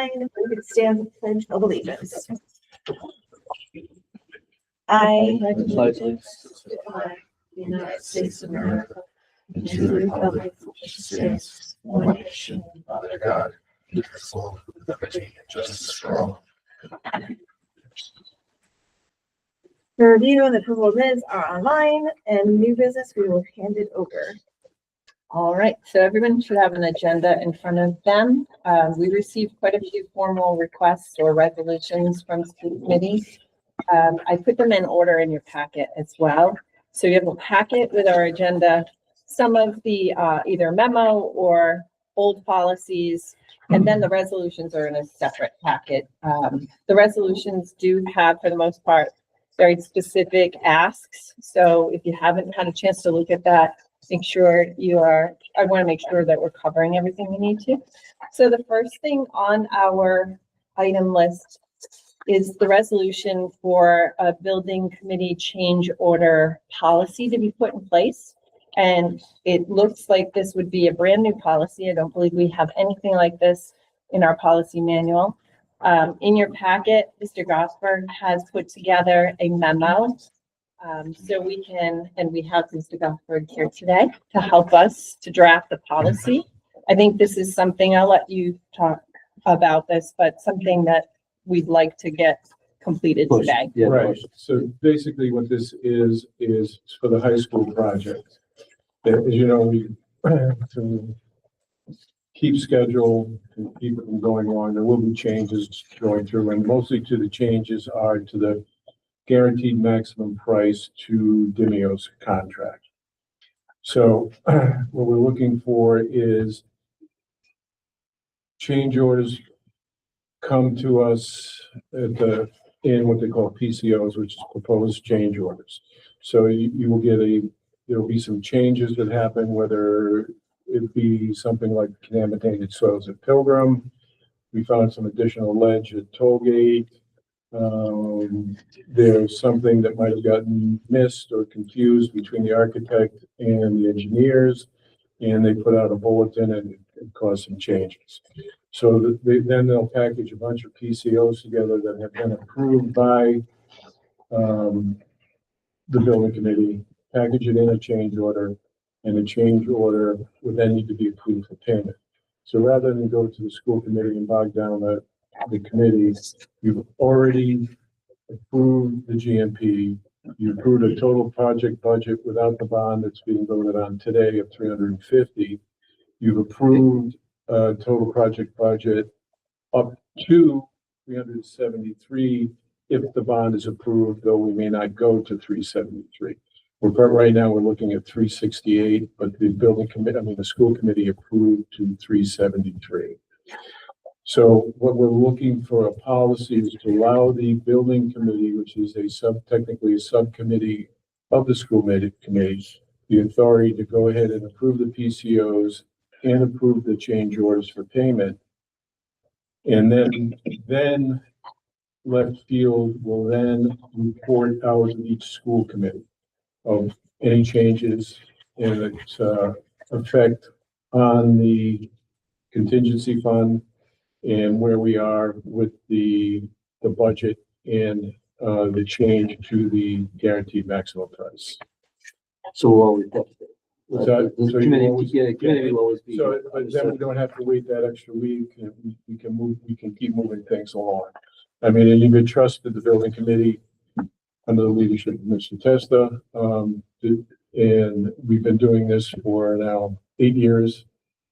line. We could stand the Pledge of Allegiance. I pledge allegiance to the flag of the United States of America and to the republic for which it stands, one nation, under God, indivisible, with liberty and justice for all. The review and the approval of minutes are online, and new business, we will hand it over. All right, so everyone should have an agenda in front of them. We received quite a few formal requests or resolutions from school committees. I put them in order in your packet as well. So you have a packet with our agenda, some of the either memo or old policies, and then the resolutions are in a separate packet. The resolutions do have, for the most part, very specific asks. So if you haven't had a chance to look at that, make sure I want to make sure that we're covering everything we need to. So the first thing on our item list is the resolution for a building committee change order policy to be put in place. And it looks like this would be a brand new policy. I don't believe we have anything like this in our policy manual. In your packet, Mr. Gosberg has put together a memo. So we have Mr. Gosberg here today to help us to draft the policy. I think this is something, I'll let you talk about this, but something that we'd like to get completed today. Yeah, right. So basically what this is for the high school project. As you know, we to keep schedule and keep it from going on, there will be changes going through, and mostly to the changes are to the guaranteed maximum price to Dimio's contract. So what we're looking for is change orders come to us in what they call PCOs, which is proposed change orders. So you will get there will be some changes that happen, whether it be something like contaminated soils at Pilgrim. We found some additional ledge at Tollgate. There's something that might have gotten missed or confused between the architect and the engineers, and they put out a bulletin and it caused some changes. So then they'll package a bunch of PCOs together that have been approved by the building committee, package it in a change order, and the change order would then need to be approved for payment. So rather than go to the school committee and bog down the committees, you've already approved the GMP. You approved a total project budget without the bond that's being voted on today of $350. You've approved a total project budget up to $373 if the bond is approved, though we may not go to $373. Right now we're looking at $368, but the school committee approved to $373. So what we're looking for a policy is to allow the building committee, which is technically a subcommittee of the school committee, the authority to go ahead and approve the PCOs and approve the change orders for payment. And then left field will then report out to each school committee of any changes and its effect on the contingency fund and where we are with the budget and the change to the guaranteed maximum price. So we'll always So committee will always be. So, but then we don't have to wait that extra week, and we can keep moving things along. I mean, and you could trust that the building committee, under the leadership of Mr. Testa, and we've been doing this for now 8 years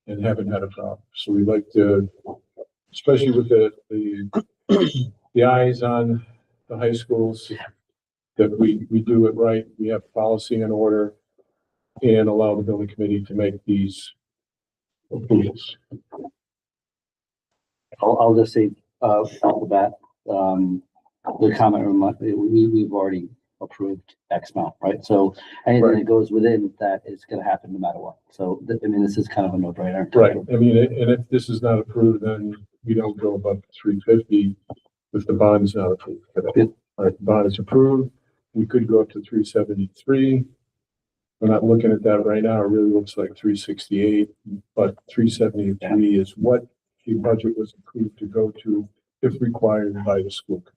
and haven't had a problem. So we like to, especially with the eyes on the high schools, that we do it right. We have policy in order and allow the building committee to make these approvals. I'll just say, off the bat, the comment we've already approved X amount, right? So anything that goes within that is going to happen no matter what. So I mean, this is kind of a no-brainer. Right. I mean, and if this is not approved, then we don't go above 350 if the bond is not approved. All right, the bond is approved. We could go up to 373. We're not looking at that right now. It really looks like 368, but 373 is what the budget was approved to go to if required by the school committee.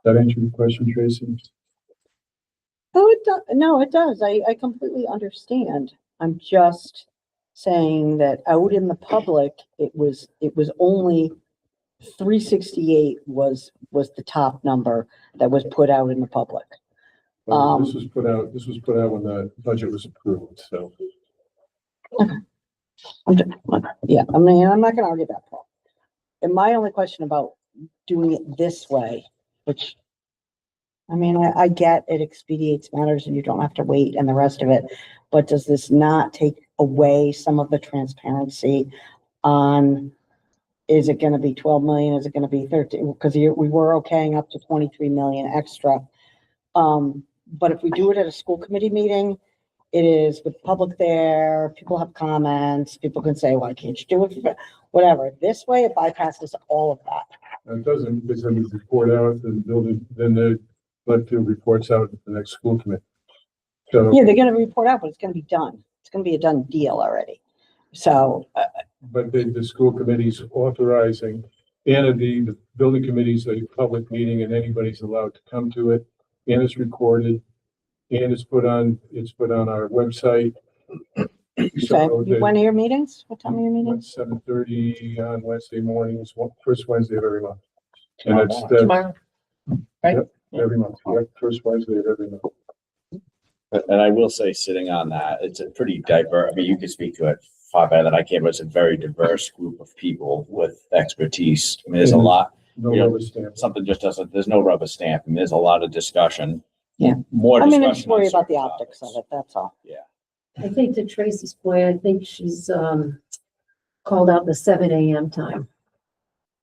That answer your question, Tracy? Oh, it does. No, it does. I completely understand. I'm just saying that out in the public, it was only 368 was the top number that was put out in the public. This was put out when the budget was approved, so. Yeah, I mean, I'm not gonna argue that part. And my only question about doing it this way, which, I mean, I get it expedites matters and you don't have to wait and the rest of it, but does this not take away some of the transparency on, is it gonna be 12 million, is it gonna be 13? Because we were okaying up to 23 million extra. But if we do it at a school committee meeting, it is with public there, people have comments, people can say, why can't you do it? Whatever. This way, it bypasses all of that. It doesn't, because then we report out, then the Leadfield reports out at the next school committee. So, Yeah, they're gonna report out, but it's gonna be done. It's gonna be a done deal already. So, but the school committee's authorizing, and the building committee's a public meeting and anybody's allowed to come to it, and it's recorded, and it's put on our website. so you went to your meetings? What time are your meetings? 7:30 on Wednesday mornings, first Wednesday of every month. And that's Tomorrow. Right? Yep, every month, yep, first Wednesday of every month. And I will say, sitting on that, it's a pretty diverse, I mean, you can speak to it far better than I can, but it's a very diverse group of people with expertise. I mean, there's a lot, No You know, rubber stamp. something just doesn't, there's no rubber stamp, and there's a lot of discussion. Yeah. More I mean, discussion. I just worry on about the certain optics of topics. it, that's all. I think to Tracy's point, I think she's called out the 7 a.m. time.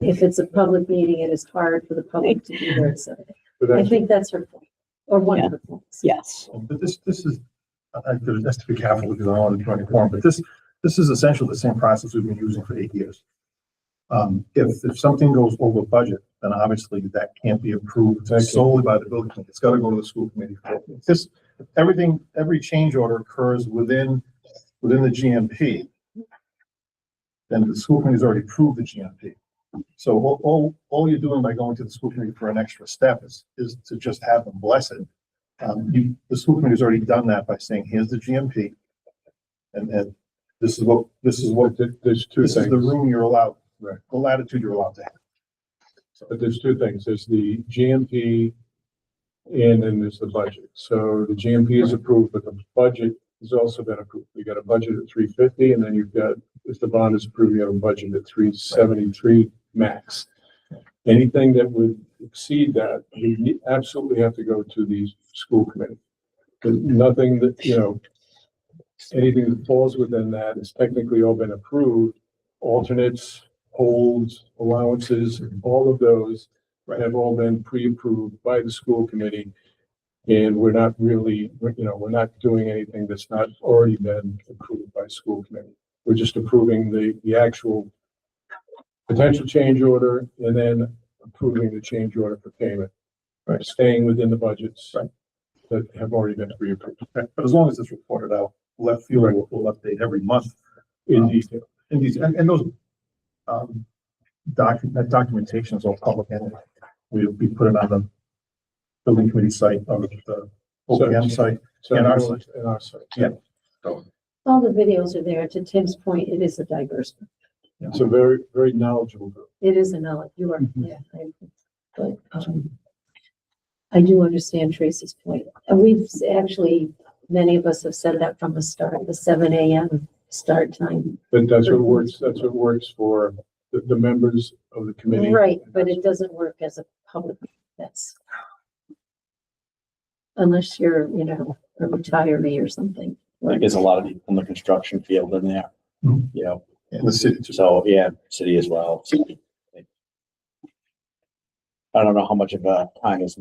If it's a public meeting, it is hard for the public to be there at 7 a.m. But I that's, think that's her point, or one of her points. Yes. But this is, I could just to be careful because I don't want to join the quorum, but this is essentially the same process we've been using for 8 years. If something goes over budget, then obviously that can't be approved solely by the building committee. It's got to go to the school committee. Every change order occurs within the GMP. Then the school committee's already approved the GMP. So all you're doing by going to the school committee for an extra step is to just have them bless it. The school committee's already done that by saying, here's the GMP. And this is what, there's two this is things. the room you're allowed, Right. the latitude you're allowed to have. But there's two things. There's the GMP and then there's the budget. So the GMP is approved, but the budget has also been approved. You got a budget at 350 and then you've got, if the bond is approved, you have a budget at 373 max. Anything that would exceed that, you absolutely have to go to the school committee. But nothing that, anything that falls within that is technically all been approved. Alternates, holds, allowances, all of those have all been pre-approved by the school committee. And we're not really, we're not doing anything that's not already been approved by school committee. We're just approving the actual potential change order and then approving the change order for payment. Right, staying within the budgets that have already been pre-approved But as long as it's reported out, left field will update every month. in detail. And those that documentation is all public anyway. We put it on the building committee site, on the OPM site. So And our in our site. Yeah. All the videos are there. To Tim's point, it is a diverse group. It's a very, very knowledgeable group. It is a knowledge. You are, yeah. But I do understand Tracy's point. And we've actually, many of us have said that from the start, the 7 a.m. start time. But that's what works for the members of the committee. Right, but it doesn't work as a public, that's unless you're, a retiree or something. Like, there's a lot of people in the construction field in there, Mhm. In the city. So, yeah, city as well. I don't know how much of a time is,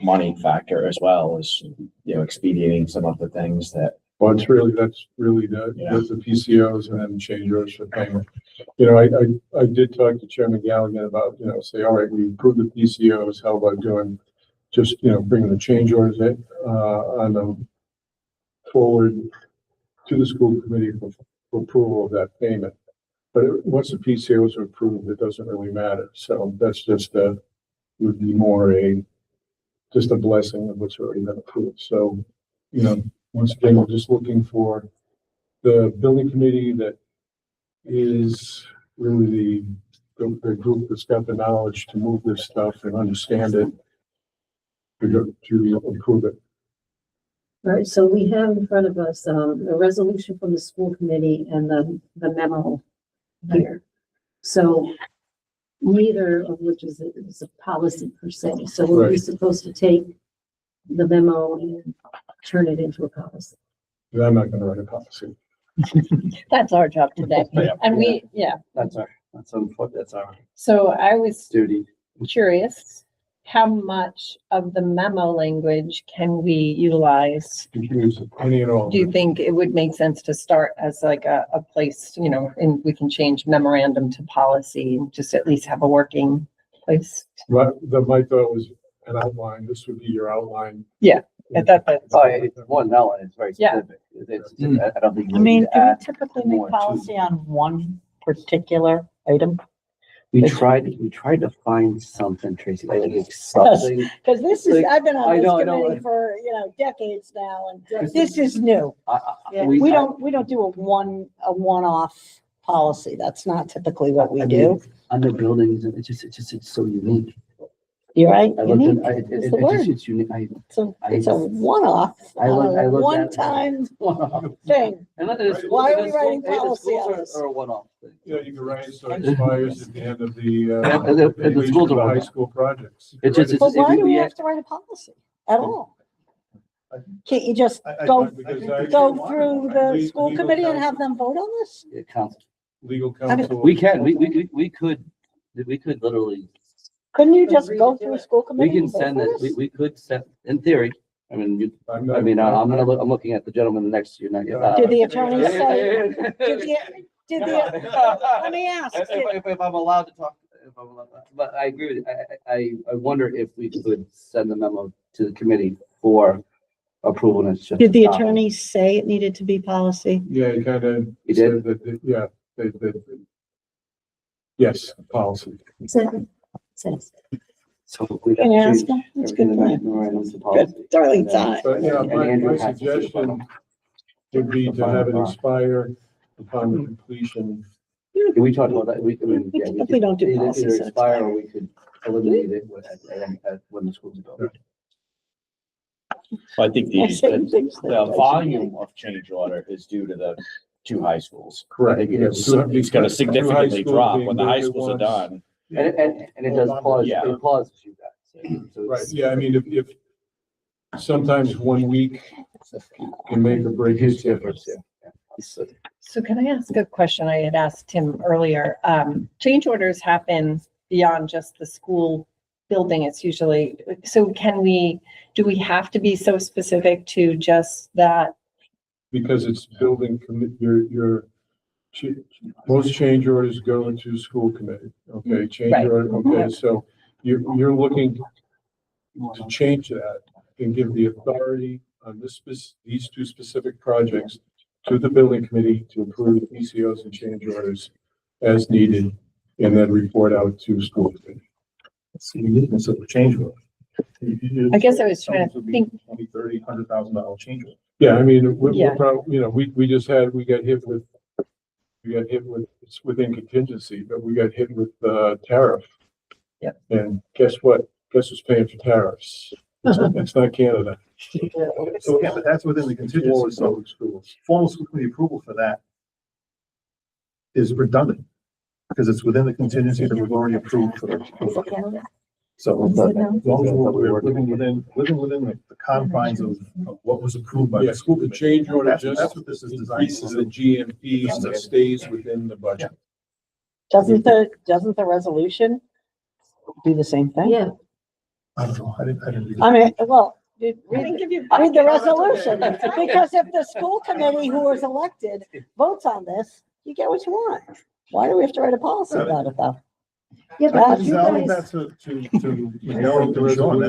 money factor as well as, expediting some of the things that. Well, that's really the PCOs and then change orders for payment. I did talk to Chairman Galligan about, say, all right, we approved the PCOs, how about doing just, bringing the change orders in, on them forward to the school committee for approval of that payment. once the PCOs are approved, it doesn't really matter. So that's just would be more just a blessing of what's already been approved. So, once again, we're just looking for the building committee that is really the group that's got the knowledge to move this stuff and understand it to approve it. All right, so we have in front of us, a resolution from the school committee and the memo here. So neither of which is a policy per se. So we're Right. supposed to take the memo and turn it into a policy. I'm not gonna write a policy. That's our job today. Yeah. And That's our so I was duty. curious, how much of the memo language can we utilize? You can use any and all. Do you think it would make sense to start as like a place, and we can change memorandum to policy and just at least have a working place? But my thought was an outline. This would be your outline. I thought that's. Oh, it's one, that one, it's very Yeah. specific. I don't think. I mean, do we add typically more make to policy on one particular item? We tried to find something, Tracy, like something. Because this is, Like, I've been I on know, this I know. committee for, decades now, and this is new. We don't do a one-off policy. That's not typically what we do. Under buildings, it's so unique. You're right. I looked Unique at, is the word. it's unique. It's a one-off, I looked at it. one-time thing. And look at this. Why are we writing Hey, the policy schools on are- this? Are a one-off thing. Yeah, you can write it so it expires at the end of the, And the completion schools of are the high one. school projects. It's just, But why do we we- have to write a policy at all? Can't you just I- go, Because I- go through the Legal school committee and counsel. have them vote on this? it counts. Legal I mean, counsel. We can, we could literally, Couldn't you just go through school we committee? can and vote send for it, this? we could send, in theory, I mean, I'm I'm looking at the gentleman next to you, not you. Did the attorney Yeah, say, yeah, yeah, yeah. did the, let me ask, If I'm allowed to talk, but I agree with, I wonder if we could send the memo to the committee for approval and it's just. did the attorney say it needed to be policy? Yeah, he kind of He said did? that, yeah, yes, policy. Second. Says. So we Can you ask him? That's a good point. Good, darling thought. But, yeah, And my Andrew has to see it. suggestion would be to have it expire upon the completion. We talked about that, I mean, yeah, If we don't do either policy, so it's expire fine. or we could eliminate it when the school's built. I think I say things that I the should volume of change order is due to the two high schools. Correct. I think Yeah, it's two- it's gonna two high significantly schools drop being when the high built at schools are once. done. And it does pause, Yeah. it pauses you guys. So Right, it's- yeah, I mean, if sometimes 1 week can make or break Huge his difference, difference. yeah. So can I ask a question I had asked Tim earlier? Change orders happen beyond just the school building. It's usually, so do we have to be so specific to just that? Because it's building most change orders go into school committee, okay, change Right. order, okay, so you're looking to change that and give the authority on these two specific projects to the building committee to approve PCOs and change orders as needed, and then report out to school committee. It's the uniqueness of the change order. I guess I was trying to think, $20, $30, $100,000 change order. Yeah, I mean, we're Yeah. probably, we got hit with, it's within contingency, but we got hit with tariff. Yep. And guess what? Guess who's paying for tariffs? It's not Canada. So yeah, but that's within the All contingency, the so public schools. formal school committee approval for that is redundant, because it's within the contingency that we've already approved for the. So as long as we're living within the confines of what was approved by Yeah, the school the committee. change order That's just what this is designed increases to the do. GMP and it stays within the budget. Doesn't the resolution do the same thing? Yeah, I don't know, I didn't. read it. I mean, well, read give you. read the resolution, because if the school committee who was elected votes on this, you get what you want. Why do we have to write a policy about it though? yeah, but you I'll leave guys, that to Miguel and Sean,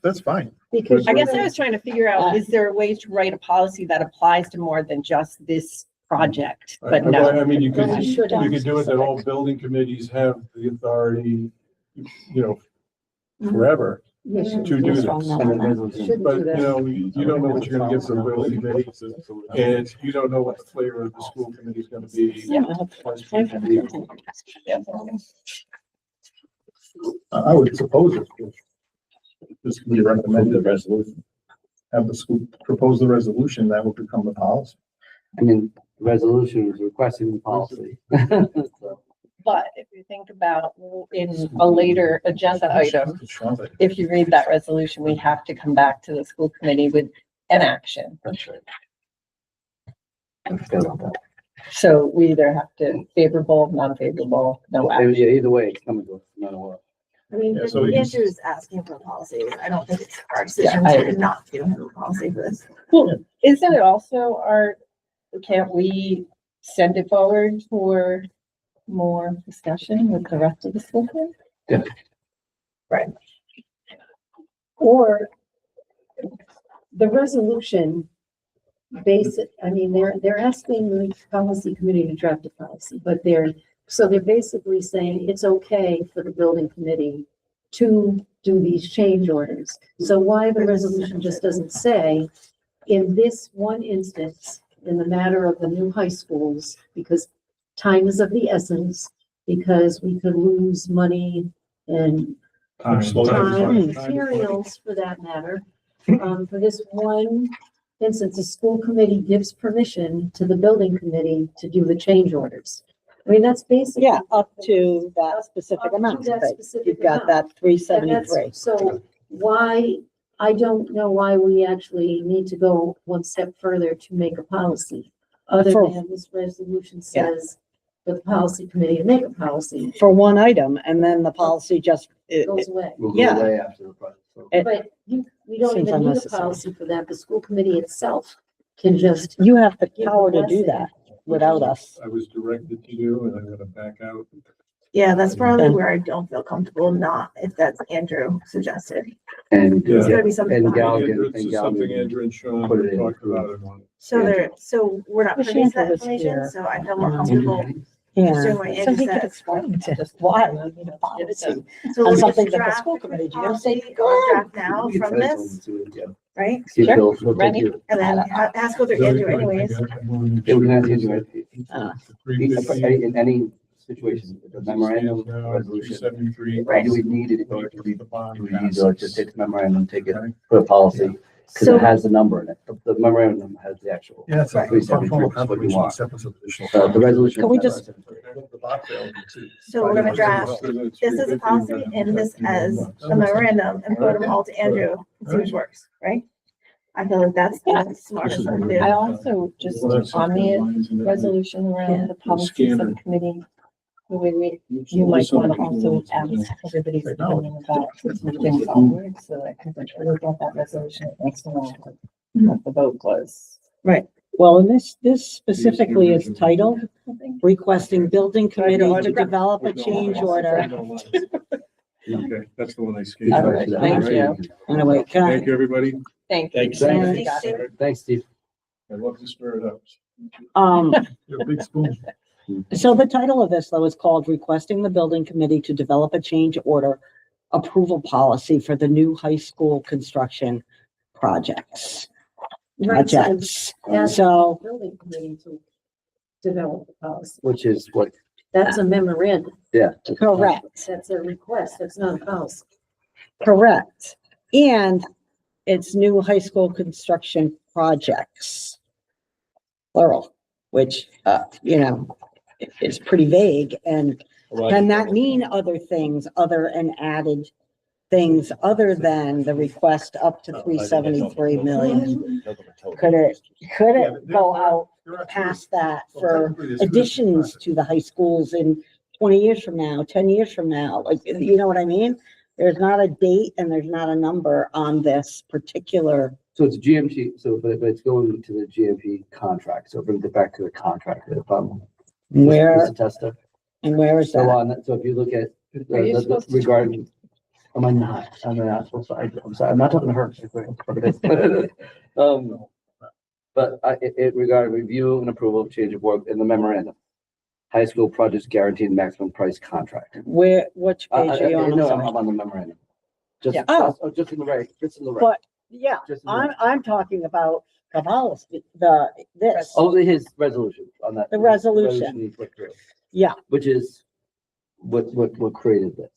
that's fine. because. I you guess I guys- was trying to figure out, is there a way to write a policy that applies to more than just this project, but no. I mean, you could, Well, we should you have could do it that all building committees have the authority, you know, forever You should to do What's this. wrong now? And the resolution. Shouldn't But, do that. you don't know what you're gonna get from the building committee, and you don't know what the flavor of the school committee is gonna be. I would suppose if this committee The recommended, resolution. have the school propose the resolution, that would become the policy. I mean, the resolution is requesting the policy. So, But if you think about in a later agenda item, if you read that resolution, we have to come back to the school committee with an action. that's right. I forgot about that. So we either have to favorable, non-favorable, no action. Yeah, either way, it's coming to us, no matter what. I mean, Yeah, so you- Andrew's asking for a policy. I don't think it's our Yeah, decision I to agree. not give him a policy for this. Well, isn't it also can't we send it forward for more discussion with the rest of the school committee? Or the resolution I mean, they're asking the policy committee to draft a policy, but they're basically saying it's okay for the building committee to do these change orders. So why the resolution just doesn't say, in this one instance, in the matter of the new high schools, because time is of the essence, because we could lose money and time, materials for that matter. For this one instance, the school committee gives permission to the building committee to do the change orders. I mean, that's basically. Yeah, up to that specific Up to amount. that But specific You've got amount. that 373. And that's- So why, I don't know why we actually need to go one step further to make a policy. Other For- than this resolution says for the policy committee to make a policy, For one item, and then the policy just, it goes away. We'll go Yeah. away after the project. So, It- But we don't Seems even need a unnecessary. policy for that. The school committee itself can just. you have the give the power to do blessing. that without us. I was directed to do, and I'm gonna back out. Yeah, that's probably Okay. where I don't feel comfortable not, if that's Andrew suggested. And, There's Yeah. gotta be something. And behind it. Galligan, This is something Andrew and Sean Put it in. talked about it on. So we're not Wish privy to that Andrew was information, here. so I feel more Um, comfortable Yeah. pursuing what So Andrew he could said. explain to us why we need a policy. So on we'll just something that the draft school committee do. policy, go on draft now from this, right? Sure. Sure. Ready? And then ask whether Andrew anyways. It would not change it. $350. In any situation, the memorandum, resolution, $373. why do we need it in order to leave? The bond Do we need to just take the memorandum, take it, Okay. put a policy, because So it has the number in it. The memorandum has the actual. Yeah, it's a Right. functional What you confirmation, want. acceptance of additional. The resolution. Can we just- So we're gonna draft this as a policy and this as a memorandum and put them all to Andrew and see which works, right? I feel like that's the smartest thing to I do. also just on the resolution around the policy subcommittee. The way you might want to also ask everybody's opinion about moving forward, so I can really get that resolution next to what the vote was. Well, and this specifically is titled requesting building committee to develop a change order. Okay, that's the one I skipped. All right, thank you. Anyway, Thank you, everybody. Thank you. Thanks. Thanks, Steve. I love to stir it up. You're a big spoon. So the title of this though is called requesting the building committee to develop a change order approval policy for the new high school construction projects. Right, so Projects. ask So, the building committee to develop the policy. Which is what, That's a memorandum. yeah. correct, That's a request. That's not a policy. correct. And it's new high school construction projects. Plural, which, is pretty vague. And can that mean other things, other and added things other than the request up to 373 million? Could it go out past that for additions to the high schools in 20 years from now, 10 years from now? Like, you know what I mean? There's not a date and there's not a number on this particular. So it's GMP, but it's going to the GMP contract. So bring it back to the contract. Where, Mr. Testa. and where is So that? on that, so if you look at Are you the supposed to- regarding, am I not? I'm not supposed to, I'm sorry, I'm not talking to her. But it regarding review and approval of change of work in the memorandum. High school projects guaranteed maximum price contract. Where, which page are you on? I'm No, sorry. I'm on the memorandum. Just, Yeah. just in the right, just in the right. But, yeah, Just in the right. I'm talking about the policy, this. Oh, his resolution on that. The resolution. you clicked through, Yeah, Which is what created this.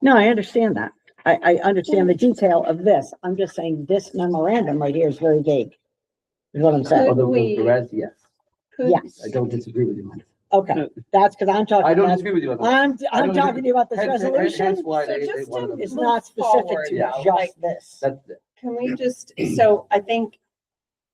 no, I understand that. I understand the detail of this. I'm just saying this memorandum right here is very vague. Is what I'm saying. Oh, the we- res, yes. Could- Yes. I don't disagree with you on that. Okay, that's because I'm talking. I don't about- disagree with you on that. I'm don't talking to you about this Hence- hence resolution. why So they just wanted to- to- It's move not specific forward, to yeah, just this. That's, Can we just, so I think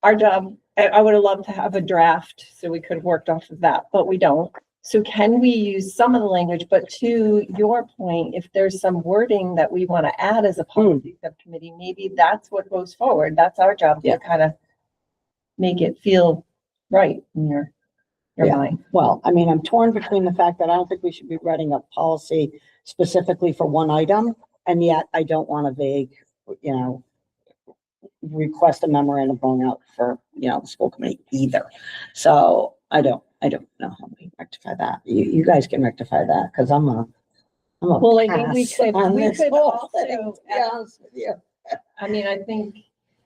our job, I would have loved to have a draft so we could have worked off of that, but we don't. So can we use some of the language, but to your point, if there's some wording that we want to add as a policy subcommittee, maybe that's what goes forward. That's our job Yeah. to kind of make it feel right in your Yeah. mind. Well, I mean, I'm torn between the fact that I don't think we should be writing a policy specifically for one item, and yet I don't want a vague, you know, request a memorandum going out for, you know, the school committee either. So I don't know how we rectify that. You guys can rectify that, because I'm a Well, I think we pass could, on we this could whole also, thing, to be honest with you. I mean, I think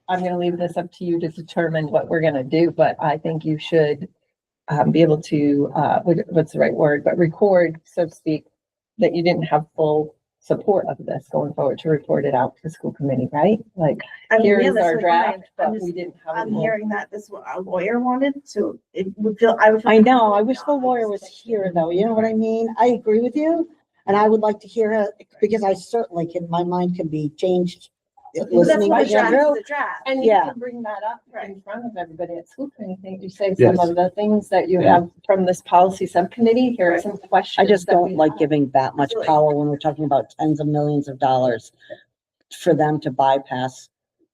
I'm gonna leave this up to you to determine what we're gonna do, but I think you should be able to, what's the right word, but record, so to speak, that you didn't have full support of this going forward, to report it out to the school committee, right? Like, I mean, here yeah, is that's our what draft, I'm but just- we didn't have. I'm a full- hearing that this is what our lawyer wanted, so it would feel, I would. feel I know, I comfortable wish the now. lawyer was here though, you know what I mean? I agree with you, and I would like to hear it, because I certainly can, my mind can be changed. Well, that's Listening why to the draft is Andrew, a draft. And you Yeah. can bring that up in Right. front of everybody at school committee, think you say some Yes. of the things that you Yeah. have from this policy subcommittee, here are some questions. I just that don't we like have. giving that much Absolutely. power when we're talking about tens of millions of dollars for them to bypass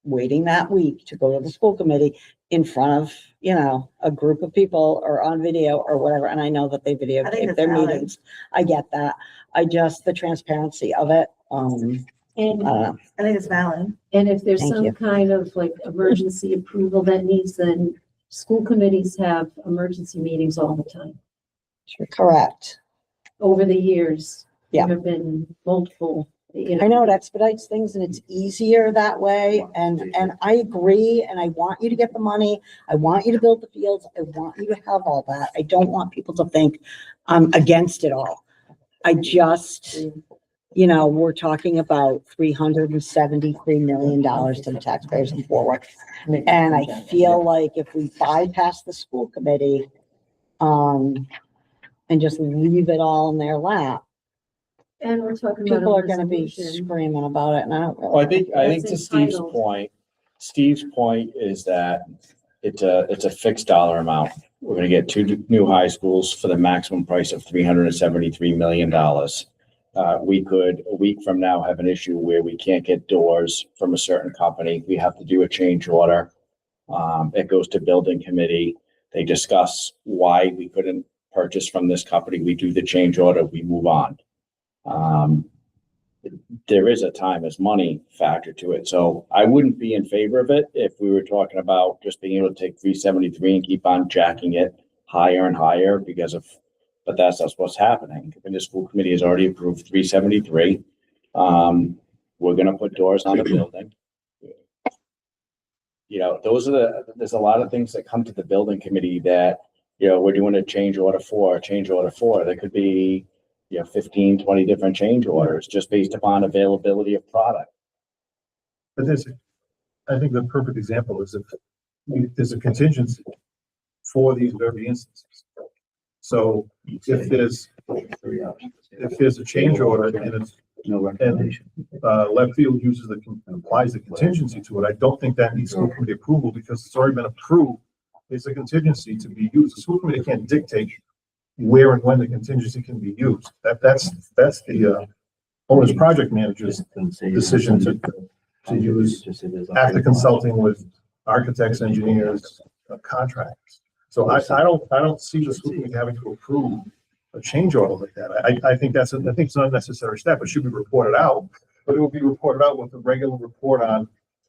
waiting that week to go to the school committee in front of, you know, a group of people or on video or whatever. And I know that they videotape that's their valid. meetings. I get that. I just, the transparency of it, And uh, I think it's valid. And if there's Thank some you. kind of like emergency approval that needs, then school committees have emergency meetings all the time. correct. Over the years, Yeah. there have been multiple, I know it expedites things and it's easier that way. And I agree. And I want you to get the money. I want you to build the fields. I want you to have all that. I don't want people to think I'm against it all. I just, you know, we're talking about $373 million to the taxpayers in forward. And I feel like if we bypass the school committee, and just leave it all in their lap, and we're talking about. people a are gonna be resolution. screaming about it, and I don't really. Well, I think to That's Steve's entitled. point is that it's a fixed dollar amount. We're gonna get two new high schools for the maximum price of $373 million. We could, a week from now, have an issue where we can't get doors from a certain company. We have to do a change order. It goes to building committee. They discuss why we couldn't purchase from this company. We do the change order, we move on. There is a time as money factor to it. So I wouldn't be in favor of it if we were talking about just being able to take 373 and keep on jacking it higher and higher but that's what's happening. And the school committee has already approved 373. We're gonna put doors on the building. You know, there's a lot of things that come to the building committee that, you know, we're doing a change order for. There could be, 15, 20 different change orders just based upon availability of product. But I think the perfect example is if there's a contingency for these very instances. So if there's a change order and it's, No recommendation. left field applies the contingency to it, I don't think that needs school committee approval because it's already been approved. It's a contingency to be used. The school committee can't dictate where and when the contingency can be used. That's the owner's project manager's decision to use after consulting with architects, engineers, contractors. So I don't see the school committee having to approve a change order like that. I think it's an unnecessary step. It should be reported out, but it will be reported out with a regular report on,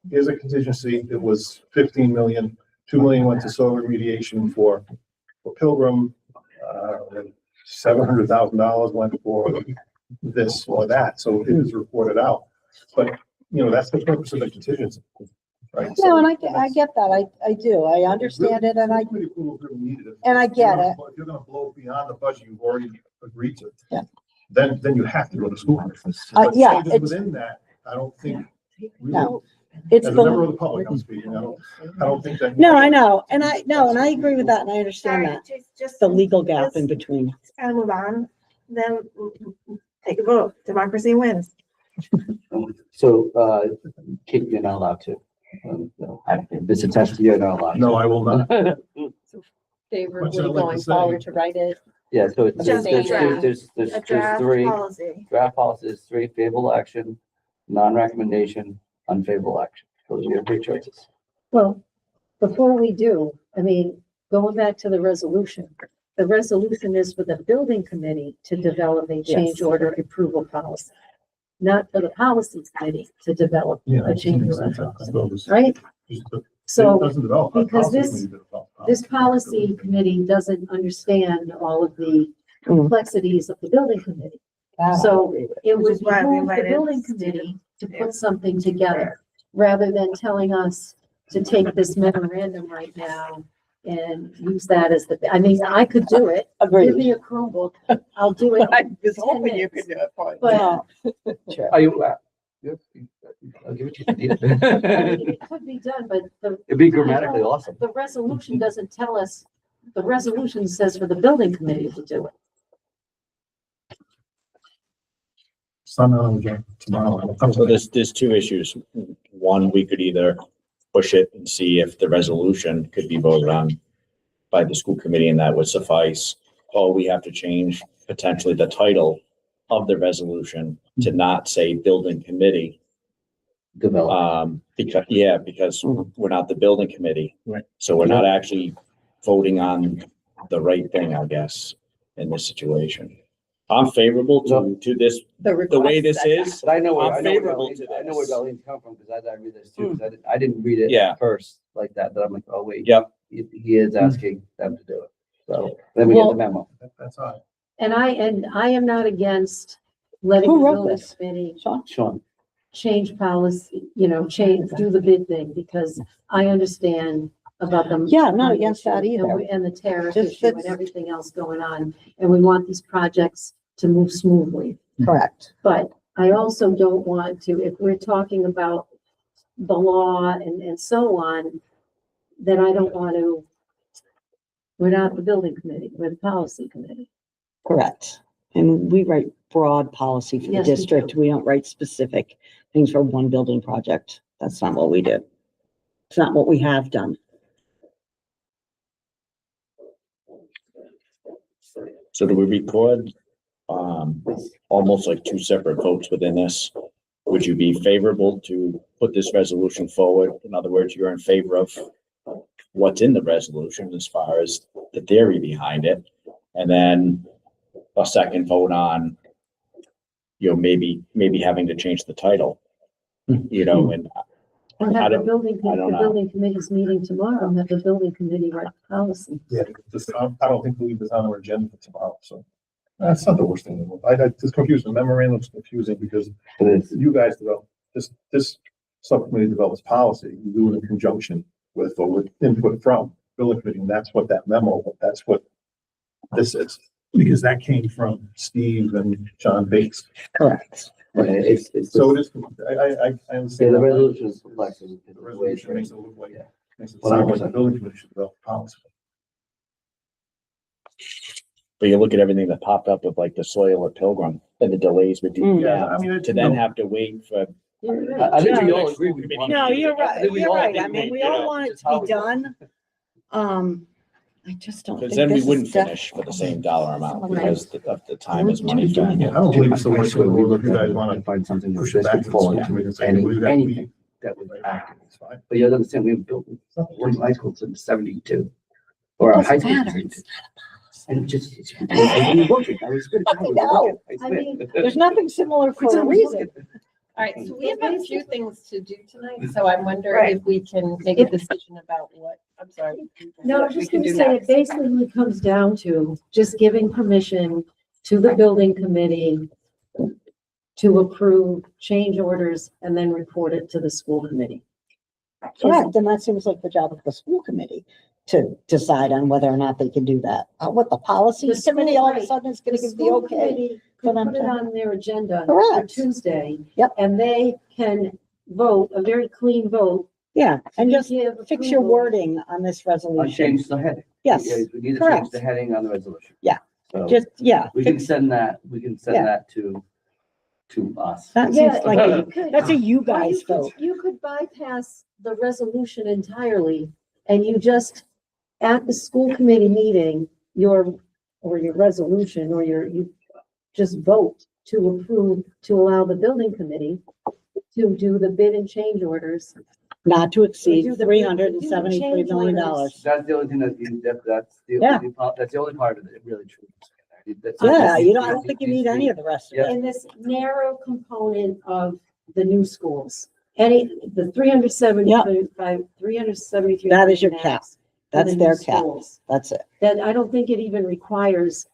here's a contingency, it was 15 million, 2 million went to soil remediation for Pilgrim. $700,000 went for this or that, so it is reported out. But, that's the purpose of the contingency, right? No, and I get that. I do. I understand it and I get it. If you're gonna blow beyond the budget you've already agreed to. Yeah. Then you have to go to school. Yeah, Changes it's, Within that, I don't think. we no, would- it's As a member the, of the public, I'm speaking, I don't think that. no, I know. And I agree with that and I understand that. Just The legal gap in between. kind of move on, then take a vote. Democracy wins. So, Kate, you're not allowed to. This attest, you're not allowed. No, I will not. Favorably I'd like to going say? forward to write it. Yeah, so it's, Just a draft. there's A draft three, policy. draft policy is 3, favorable action, non-recommendation, unfavorable action. Those are your 3 choices. Well, before we do, I mean, going back to the resolution is for the building committee to develop a change Yes. order approval policy. Not for the policy committee to develop a change order, policy, right? So because this policy committee doesn't understand all of the complexities of the building committee. So it Which would is why we behoove the invited building Steve. committee to put something together, rather than telling us to take this memorandum right now and use that as I mean, I could do it. Give Agreed. me a Chromebook, I'll do it. I was 10 hoping you minutes. could do it for me. But Are you, I'll give it to you. I mean, it could be done, but It'd be grammatically awesome. the resolution doesn't tell us, the resolution says for the building committee to do it. Tomorrow. So there's 2 issues. One, we could either push it and see if the resolution could be voted on by the school committee and that would suffice. Or we have to change potentially the title of the resolution to not say building committee. Develop. Because we're not the building committee. Right. So we're not actually voting on the right thing, I guess, in this situation. I'm favorable to this, the way this is. But I know where, I'm I know where favorable Darlene's- to I know where this. Darlene's come from, because I read this too, because I didn't read it Yeah. at first like that, but I'm like, oh, wait. Yep. He is asking them to do it. So then we get the memo. That's all right. And I am not against letting Who the wrote building this? committee Sean, change policy, do the bid thing, because I understand about them. Yeah, I'm not against that either. And the tariff Just- issue and that's- everything else going on, and we want these projects to move smoothly. Correct. But I also don't want to, if we're talking about the law and so on, then I don't want to, we're not the building committee, we're the policy committee. Correct. And we write broad policy for the Yes, we district. We don't write specific things for one building project. That's not what we do. It's not what we have done. So do we record, almost like 2 separate votes within this? Would you be favorable to put this resolution forward? In other words, you're in favor of what's in the resolution as far as the theory behind it? And then a second vote on, maybe having to change the title, and Or I have the don't- building, I don't the know. building committee's meeting tomorrow, and have the building committee write the policy. Yeah, I don't think we'll leave this on our agenda for tomorrow, so. That's not the worst thing in the world. I just confused, the memorandum's confusing because it is. you guys develop, this subcommittee develops policy, you do it in conjunction with, or with input from building committee, and that's what that memo, that's what this is. Because that came from Steve and John Bates. Correct. It's, So it is, I yeah, understand. the that. resolution is complex. The resolution makes it look like, Yeah. makes it sound like the building committee should develop policy. but you look at everything that popped up with like the soil at Pilgrim and the delays with Yeah, I DEP, mean, to then have to wait for. I think we all agree we want. No, you're I right. think we You're all right. think I mean, we you all know, want it it's how to be we want done. I just don't think Because then we this wouldn't is def- finish for the same dollar amount Right. because of the time is money. factor. I don't believe it's the worst way to work. If you guys to want find something to that push it this back could to the fall school into, committee and say, any- well, you got anything that was accurate. It's fine. But you have to understand, we built one high school since 72. Or a high school. Doesn't matter. since 72. And it's working. I was good. I know. I mean, There's nothing similar for a reason. All right, so we have a few things to do tonight, so I wonder Right. if we can make a decision about what. sorry. No, I'm We just can gonna do say it next. basically comes down to just giving permission to the building committee to approve change orders and then report it to the school committee. Correct, and that seems like the job of the school committee to decide on whether or not they can do that. What the policy The school- committee all of a right. sudden is The gonna give the school okay. committee for can them put it to- on their agenda for Correct. Tuesday. Yep. And they can vote, a very clean vote. Yeah, and to just give fix your approval. wording on this I'll resolution. change the heading. Yes, Yeah, we need to change correct. the heading on the resolution. Yeah. So Just, yeah. we can fix- send that, Yeah. that to us. That Yeah, seems like, you could- that's a you or guys vote. You could bypass the resolution entirely and you just, at the school committee meeting, your resolution or you just vote to approve, to allow the building committee to do the bid and change orders. Not to exceed Do the- $373 million. change That's the only thing that's Yeah. that's the only part of it, really true. Yeah, you don't, I don't think you need any of the rest of Yeah. it. In this narrow component of the new schools. The 373. That is your cap. max for That's the their new cap. schools. That's it. Then I don't think it even requires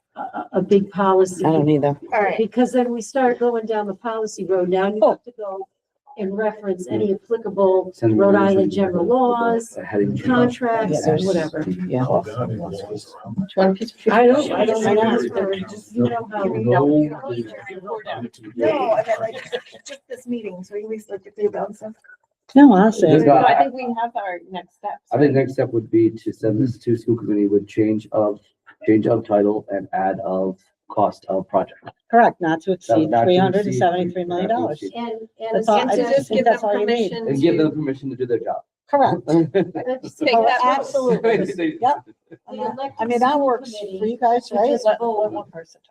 a big policy. I don't either. All right. Because then we start going down the policy road. Now you have to go and reference any applicable Send the Rhode resolution Island general with the laws, heading change. contracts, Yeah, or there's- whatever. Yeah. Do you want a piece of paper? I don't know. Just- You know how. You don't need to report out. No, I meant like, just this meeting, so we can at least look at the about stuff. No, honestly, Just No, got- I think we have our next steps. I think the next step would be to send this to school committee with change of title and add of cost of project. correct, not to exceed Not to $373 million. not to exceed. And That's all- And I to just just think give them that's all you need. permission And give them to. permission to do their job. Correct. Just take Oh, that vote. absolutely. Yep. I mean, that works for you guys, right? Just Let vote one person.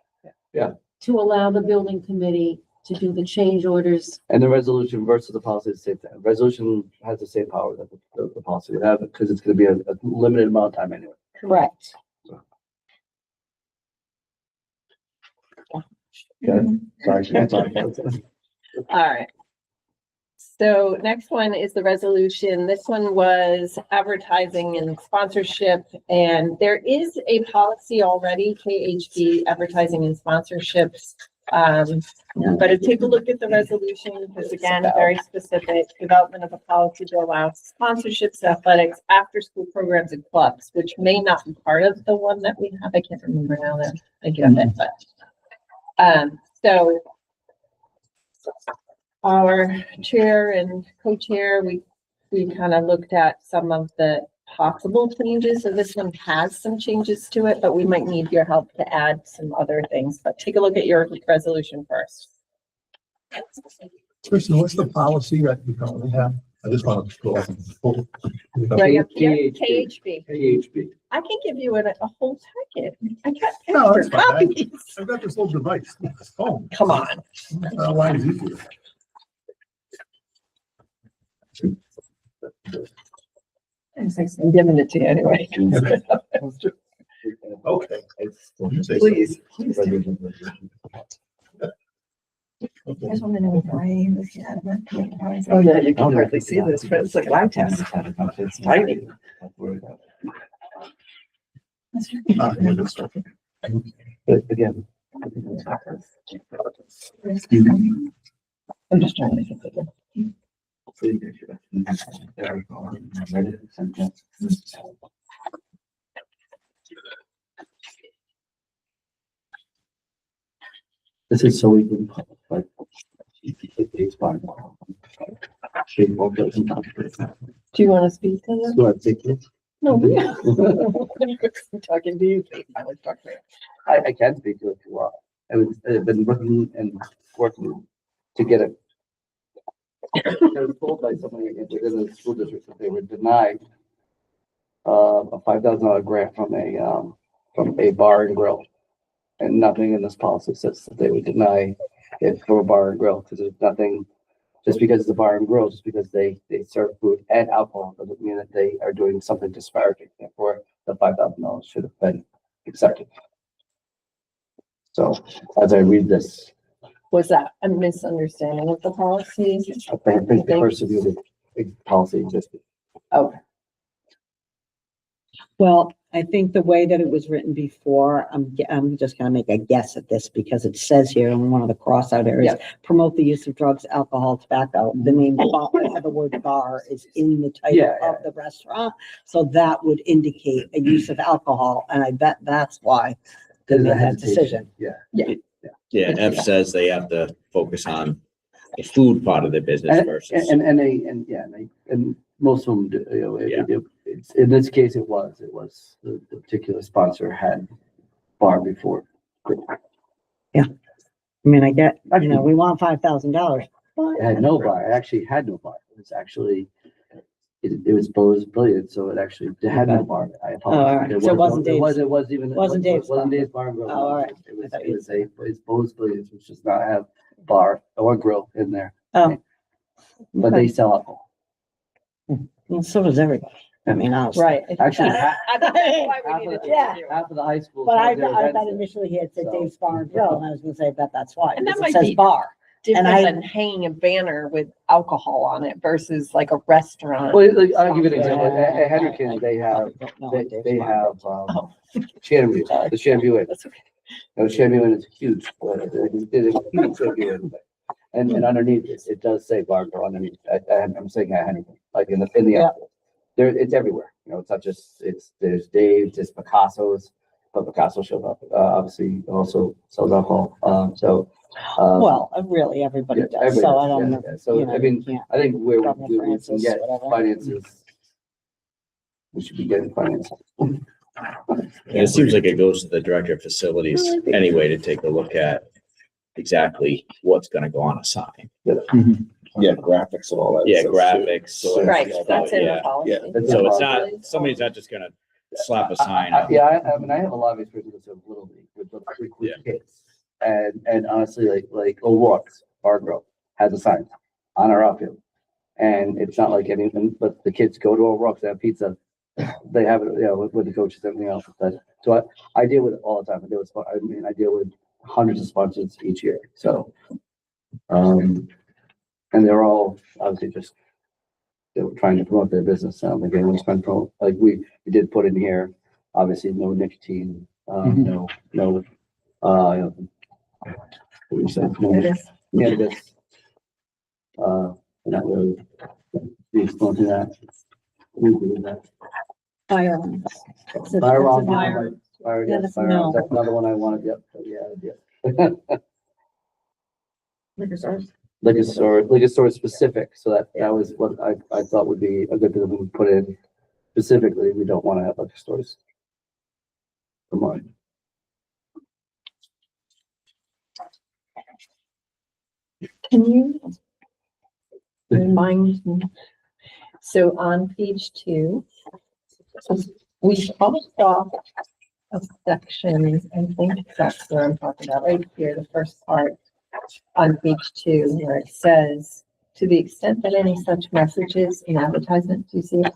to allow the building committee to do the change orders. And the resolution versus the policy is the same thing. Resolution has the same power that the policy would have, because it's gonna be a limited amount of time anyway. Correct. Okay, sorry. All right. So next one is the resolution. This one was advertising and sponsorship, and there is a policy already, KHB, advertising and sponsorships. But take a look at the resolution, because again, very specific, development of a policy to allow sponsorships, athletics, after-school programs and clubs, which may not be part of the one that we have. I can't remember now that I get it, but. So our chair and co-chair, we kind of looked at some of the possible changes. So this one has some changes to it, but we might need your help to add some other things. But take a look at your resolution first. Kristen, what's the policy that you currently have? I just want to go off and pull. Right up here, KHB. KHB. KHB. I can give you a whole packet. I got No, extra that's fine. copies. I've got this little device, this phone. Come on. Line's easier. I'm giving it to you anyway. Okay. Please. Okay. Oh, yeah, you can hardly see this, but it's like a lab test. It's tiny. But again. I'm just trying to make it bigger. This is so we can, like. It's fine. Do you want to speak to them? So I think it's- No. I'm talking to you. I was talking. I can speak to it if you want. I've been working to get it. I was told by somebody within the school district that they were denied a $5,000 grant from a bar and grill. And nothing in this policy says that they would deny it for a bar and grill, because there's nothing, just because it's a bar and grill, just because they serve food and alcohol, doesn't mean that they are doing something disparaging. Therefore, the $5,000 should have been accepted. So as I read this, Was that a misunderstanding of the policy? I think the person who the policy existed. Okay. Well, I think the way that it was written before, I'm just gonna make a guess at this because it says here in one of the cross out areas, promote the use of drugs, alcohol, tobacco. The name bar, the word bar is in the title Yeah, yeah. of the restaurant. So that would indicate a use of alcohol, and I bet that's why they There's a made that hesitation. decision. Yeah. Yeah, F says they have to focus on the food part of their business versus. And most of them, do, you know, Yeah. it's, in this case, it was, the particular sponsor had bar before. I mean, I get, you know, we want $5,000. It had no bar, it actually had no bar, it was actually, it was Bo's Billiard, so it actually, it had no bar, I apologize. all right. So it wasn't Dave's- It wasn't even. wasn't Dave's Wasn't bar. Dave's Bar and Grill. Oh, all right. It's Bo's Billiards, which does not have bar or grill in there, Oh. but they sell alcohol. And so does everybody. I mean, honestly. Right. Actually, That's half why we half needed of to Yeah. review it. half of the high school. But I have their thought events there. initially he had said So- Dave's Bar and Grill, and I was gonna say that's why. And that because it might says be- bar. Different I- than hanging a banner with alcohol on it versus like a restaurant. Well, like, I'll give you an example, Yeah. at Henderson, they have, No, they, Dave's they Bar. have, Oh. Shanview, the Shanview Inn. That's okay. The Shanview Inn is huge, it is a huge Shanview Inn. And underneath it does say bar and grill underneath, I'm saying at Henderson, like in the Yeah. outfield. There, it's everywhere, you know, it's not just, there's Dave's, there's Picasso's, but Picasso shows up, obviously also sells alcohol, so. Well, really, everybody yeah, does, so I everybody don't does, know. yeah. So, you know, I mean, you can't- I think where Governor we can Francis, get whatever. finances, we should be getting finances. And it seems like it goes to the director of facilities anyway to take a look at exactly what's gonna go on a sign. Yeah, graphics and all that. Yeah, stuff, graphics. so Right, it's all that's in the about- policy. yeah. So it's not, somebody's not just gonna slap a sign up. Yeah, I mean, I have a lot of experience with Little League, with kids. And honestly, like O'Rourke's Bar Grill has a sign on our outfield. And it's not like anything, but the kids go to O'Rourke's, they have pizza. They have it, you know, with the coaches, everything else. So I deal with it all the time. I deal with hundreds of sponsors each year, so. And they're all obviously just, they were trying to promote their business. I don't think anyone's trying to promote, like we did put in here, obviously no nicotine, no, you know, what do you say? Cannabis. Not really. Please don't do that. We do that. Firearms. Firearms. Firearms. Fire, Yeah, yes, that's firearms. no. That's another one I wanted, yep, yeah. Liquor store specific, so that was what I thought would be a good thing we would put in. Specifically, we don't want to have liquor stores. Come on. Can you remind me? So on page 2, we crossed off a section, I think that's where I'm talking about, right here, the first part on page 2, where it says, to the extent that any such messages in advertisement, do you see it?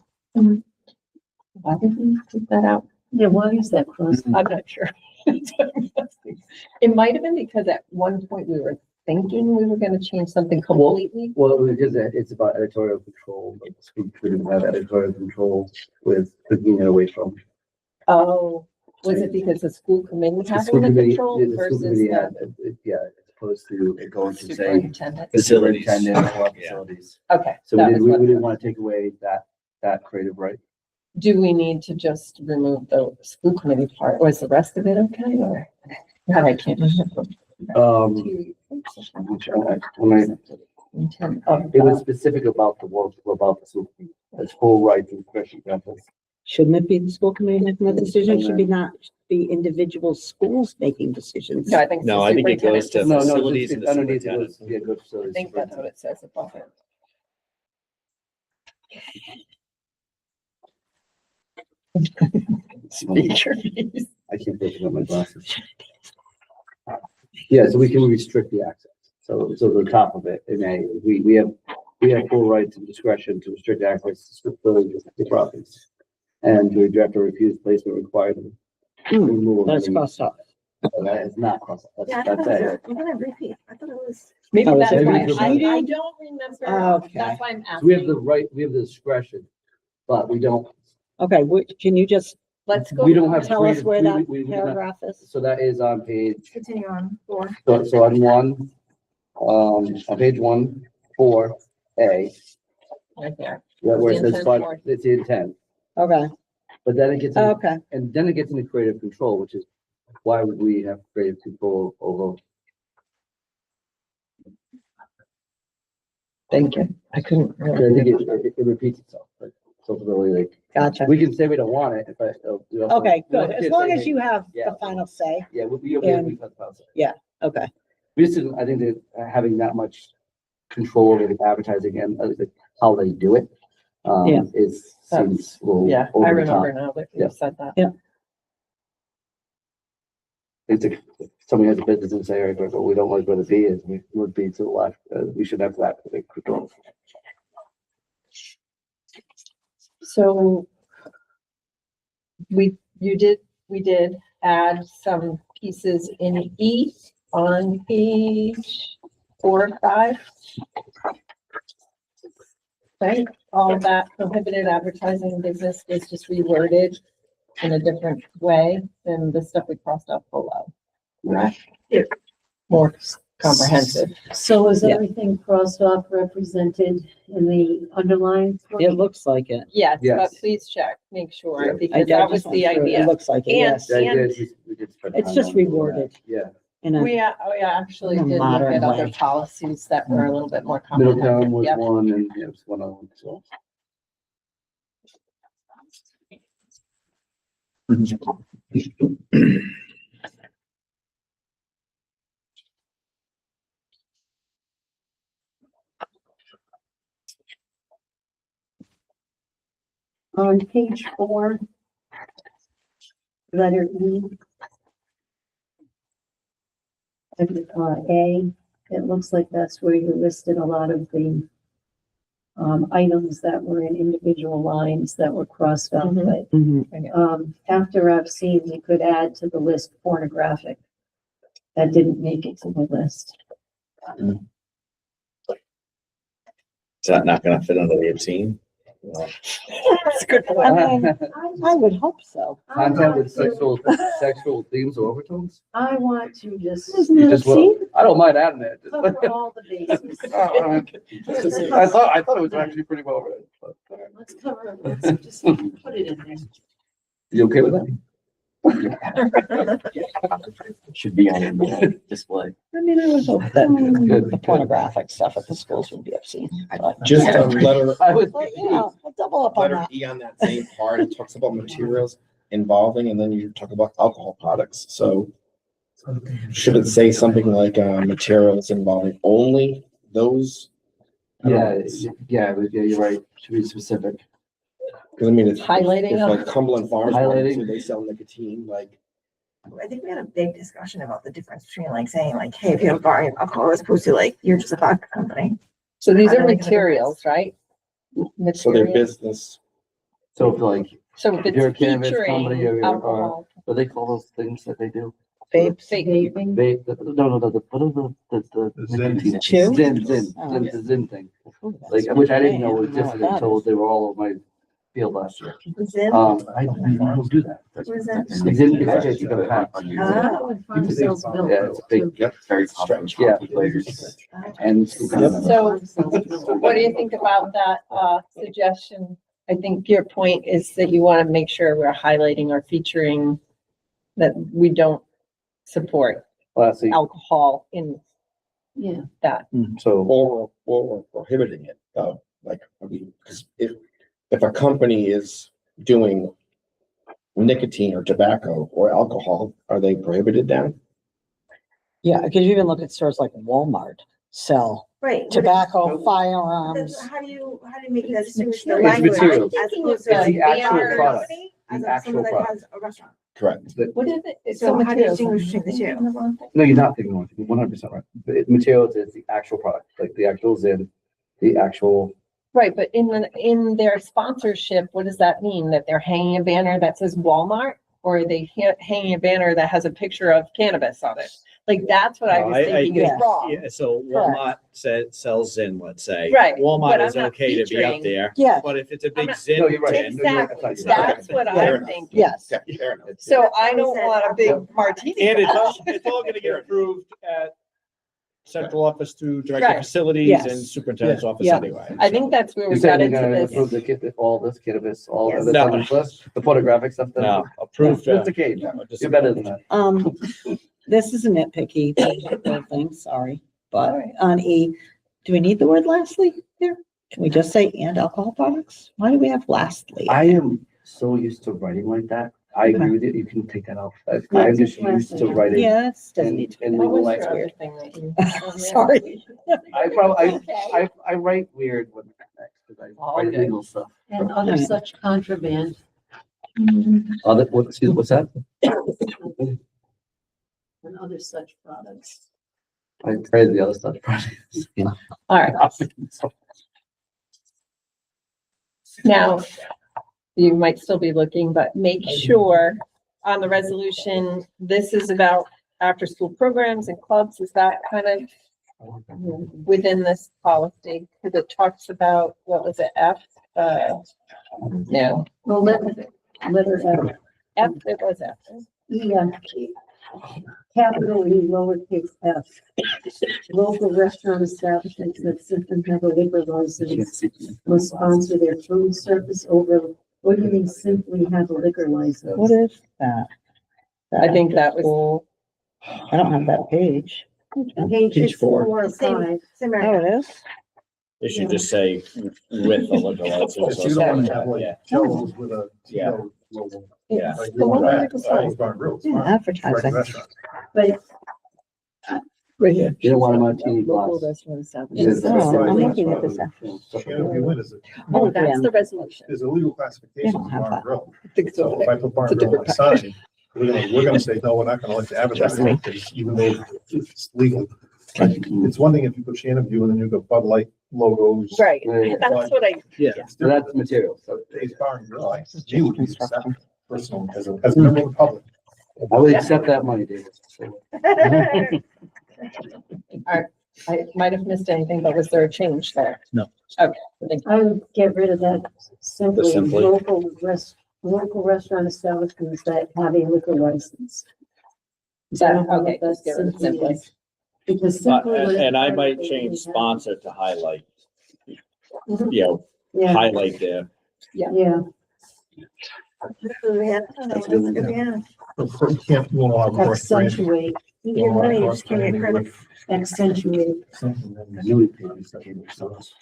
Why did we take that out? Yeah, why is that closed? I'm not sure. It might have been because at one point we were thinking we were gonna change something completely. Well, because it's about editorial control, but the school didn't have editorial control with taking it away from. Oh, was it because the school committee The school having the committee, control the school versus committee the had, yeah, as opposed to it going to say superintendent? Facilities. superintendent or Yeah. facilities. Okay. So that we was didn't, what- we didn't want to take away that creative right. Do we need to just remove the school committee part? Was the rest of it okay or? God, I can't remember. Intent of It was the- specific about the work, about the school, its full rights and discretion. Shouldn't it be the school committee making the decision? Should be not be individual schools making decisions. No, I think. it's No, the I think it goes to superintendent. facilities and the Underneath it superintendent. was, yeah, good I facilities. think that's what it says above it. Speaker. I can't open up my glasses. Yeah, so we can restrict the access. So the top of it, in A, we have full rights and discretion to restrict access to facilities to properties. And to reject or refuse placement required. Removal of That's any- crossed off. That is not cross. Yeah, I That's thought it it. was, I'm gonna repeat, I thought it was. Maybe Oh, is that's it why, repeated? I don't remember, Okay. that's why I'm So we have the asking. right, we have the discretion, but we don't, Okay, can you just Let's go. We don't have. tell us where that we- paragraph is? So that is on page, Continue on, 4. so on one, on page 1, 4A, Right there. where it The says, intent part. it's the intent, Okay, but then it gets, okay. and then it gets into creative control, which is why would we have creative control over? Thank you. I couldn't I really. think it repeats itself, like, so it's really like, Gotcha. we can say we don't want it, but. we also- Okay, we also good. As can't long say, as hey, you have yeah. the final say. Yeah, we And- we cut the policy. Okay, We just didn't, I think that having that much control over the advertising and like, how they do it, Yeah. is, seems a little Yeah, over I the remember top. now that Yeah. you said that. It's like, if somebody has a business and say, "All right, but we don't like where the B is, we would be to the left, we should have that control." So we did add some pieces in E on page 4 or 5. Right, all of that prohibited advertising business is just reworded in a different way than the stuff we crossed off below. Right? More comprehensive. So is Yeah. everything crossed off represented in the underlined? it looks like it. Yes, but Yes. please check, make sure, Yeah. because that was the It idea. looks like it, And- yes. The idea And- is we did spend It's time just on doing reworded. that. Yeah, In a- We actually in a did look modern at other way. policies that were a little bit more Middletown comprehensive. was Yep. one, and it was one of them, so. On page 4, letter E. A, it looks like that's where you listed a lot of the items that were in individual lines that were crossed out, Mhm. but Mhm. after I've seen, you could add to the list pornographic. That didn't make it to the list. Is that not gonna fit under the obscene? That's a good point. I mean, I would hope so. Content with sexual themes or overtones? I want to just Isn't You that just will- obscene? I don't mind adding it. just- cover all the bases. I thought it was actually pretty well written, but, all right. Let's cover it, let's just put it in there. You okay with that? Should be on the display. I mean, I would hope that Good. the pornographic stuff at the schools would be obscene. but- Just a letter, I would, But, you know, I'll double up on letter that. E on that same part, it talks about materials involving, and then you talk about alcohol products, so should it say something like, materials involving only those? I don't know, yeah, it's- yeah, you're right, should be specific. Cause I mean, it's. Highlighting If them. like Cumberland Farms, Highlighting. so they sell nicotine, like, I think we had a big discussion about the difference between like saying like, hey, if you have a bar, you have alcohol, as opposed to like, you're just a vodka company. So these I are don't think it's a materials, right? so their Materials. business, So if like, So if You're a it's cannabis company, featuring you're- alcohol, what do they call those things that they do? vape, Vaping. They, no, what are the The Zen. nicotine- Chew? Zin, Oh. the Zin thing, Ooh, that's like, which I didn't great. know was I don't know what different that until is. they were all over my field last year. Zin? I don't do that. What is that? Zin, actually, you got a pack. Ah, farm sales milk. Yeah, it's a big, yep, very stretched. yeah, and. So what do you think about that, suggestion? I think your point is that you want to make sure we're highlighting or featuring that we don't support Well, see, alcohol in Yeah, that. so, Or prohibiting it, though, like, I mean, because if a company is doing nicotine or tobacco or alcohol, are they prohibited then? Yeah, because you even look at stores like Walmart sell Right. but tobacco, then firearms. How do you make that distinction? materials. The language materials. as opposed It's to the actual banner product. company, The as of actual someone that product. has a restaurant. Correct. What is it? It's So the how do you materials. distinguish between the two? no, you're not thinking wrong, 100% right. The materials is the actual product, like the actual Zin, the actual, Right, but in their sponsorship, what does that mean? That they're hanging a banner that says Walmart? Or are they hanging a banner that has a picture of cannabis on it? Like, that's what I was thinking is think- wrong. Yeah, so Walmart sells Zyn, let's say. Right, Walmart but is I'm not okay to be up featuring- there, Yeah, but if it's a I'm big not- Zyn No, you're right. tin, No, you're right. Exactly, Fair that's what Fair I'm enough. thinking. yes. Yeah, fair enough. So I don't want a big martini. and glass. it's all gonna get approved at central office through director Right. of facilities Yes. and superintendent's office Yeah. anyway. I think that's where You're we got saying they're into gonna this. approve the kit, all this cannabis, all Yes. the No. things list, the photographic stuff? then? No, approved. It's a cage. You're better than that. This is a nitpicky thing, sorry, but on E, do we need the word lastly there? Can we just say and alcohol products? Why do we have lastly? I am so used to writing like that. I agree with you. You can take that off. I'm just used to writing. Yeah, that's doesn't And- need to. and What was like- your other thing that you? Sorry. I write weird when because I All write good. legal stuff. And other such contraband. Other, what, excuse, what's that? And other such products. I tried the other stuff. All right, now, you might still be looking, but make sure on the resolution, this is about after-school programs and clubs. Is that kind of within this policy? Because it talks about, what was it, F? No, Well, letter F, it was F. capital E, lowercase f. Local restaurant establishments that simply have a liquor license must sponsor their food service over, what do you mean simply have a liquor license? What is that? I think that was, I don't have that page. Page four. 4 or 5. Oh, it is? It should just say with a liquor license. If or you don't want to something have like like that, Joe's with a Yeah. Tito logo. Yeah. Like you want that, it's Bar and Grill, it's Yeah, fine. advertising. Restaurant. But Right here. You don't want a martini local glass. restaurant establishments. Oh, I'm looking at this. Shannon, you win, is it? Oh, that's the resolution. There's a legal classification don't for have Bar and that. Grill. I think So so. if I put Bar and Grill on the sign, we're gonna say, no, we're not gonna let you advertise it, because even though it's legal. It's one thing if you put Shannon View and then you've got Bud Light logos. Right, Yeah. that's what I, It's So that's material. So It's Bar and Grill, I, you would be accepted personally as a member of the public. I would accept that money, David. So- I might have missed anything, but was there a change there? No. Okay, thank you. I would get rid of that simply, simply. local restaurant establishments that have a liquor license. Is that, I don't know okay, what that just get rid of simply simply. is. Because simply. And I might change sponsor to highlight, Mhm. you know, Yeah, highlight there. yeah. That's good. You can't, you won't allow cross branding. Accentuate, You won't allow cross branding with accentuate. something that the newly pages that you sells.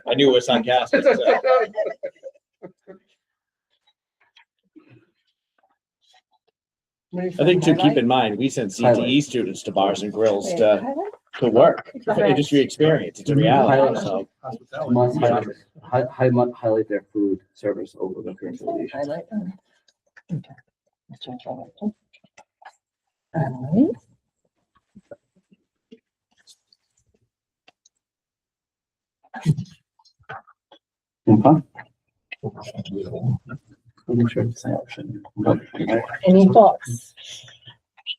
I knew it was sarcastic. so. I think to keep in mind, we send CTE students to bars and grills to work, for industry experience. It's a reality, so. Hospitality. Must highlight their food service over the current affiliation. Highlight. Okay. Let's change that one. All right. Okay. I'm sure it's an option. Any thoughts?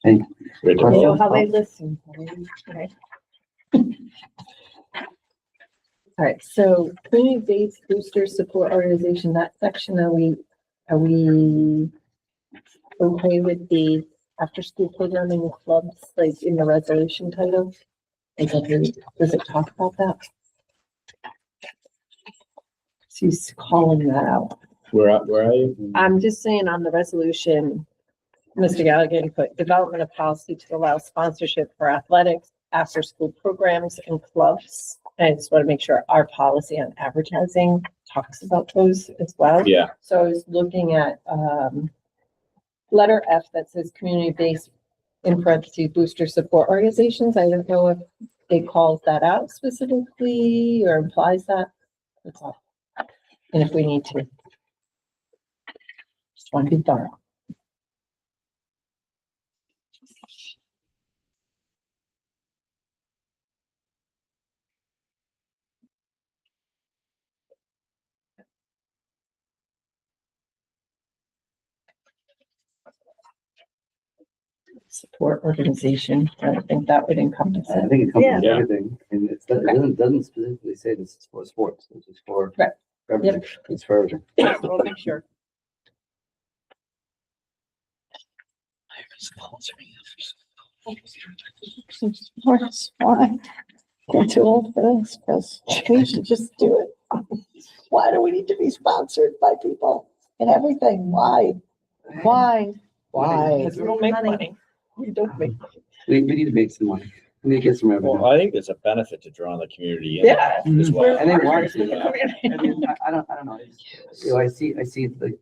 Hey. You know how they listen. Right. All right, so community-based booster support organization, that section, are we okay with the after-school programming and clubs, like in the resolution title? Does it talk about that? She's calling that out. Where are you? I'm just saying on the resolution, Mr. Gallagher put development of policy to allow sponsorship for athletics, after-school programs and clubs. And I just want to make sure our policy on advertising talks about those as well. Yeah, So I was looking at, letter F that says community-based in parentheses booster support organizations. I don't know if it calls that out specifically or implies that. That's all. And if we need to. Just want to be thorough. support organization. I think that would encompass I it. think it covers Yeah. everything, and it doesn't specifically say this is for sports, it's just for Right. everything, it's for everything. We'll make sure. Why? We're too old for this, because we should just do it. Why do we need to be sponsored by people and everything? Why? Why? Why? Because we don't make money. We don't make. We need to make some money, we need to get some revenue. Well, I think there's a benefit to drawing the community in. Yeah. As well. I think Mark's, We're- I mean, I don't know, you know, I see like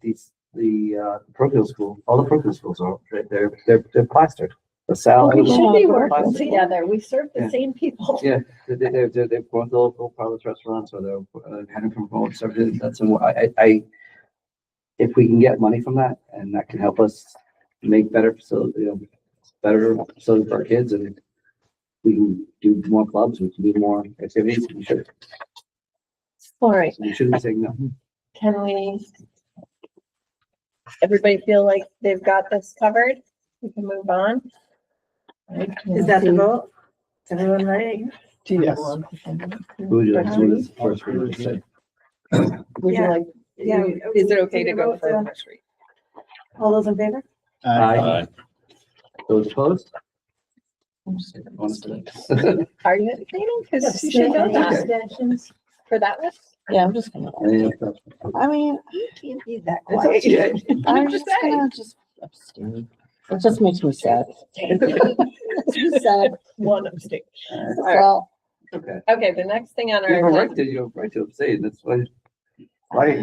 the parochial school, all the parochial schools are, right, they're plastered. The Sal. We should be working plastered. Together, we serve Yeah. the same people. Yeah, they're going to local private restaurants, or they're heading from home services. That's what if we can get money from that, and that can help us make better facility, better facility for our kids, and we can do more clubs, we can do more activities, we should. All right, We shouldn't be saying no. can we? Everybody feel like they've got this covered? We can move on. Is that the vote? Is everyone ready? Do you Yes. want to- Who would you like to do this first read? Say? Would you Yeah. like, Yeah. is it okay to go Vote, for first read? All those in favor? Aye. Those opposed? Are you abstaining? Because you should know that Abstentions. for that one. Yeah, I'm just gonna, I mean, You can't be that It's up to you. I'm just gonna abstain. It just makes me sad. Makes me sad. One abstain. Well, Okay. Okay, the next thing on You have a our, right to, you have a right to abstain, that's why. Why?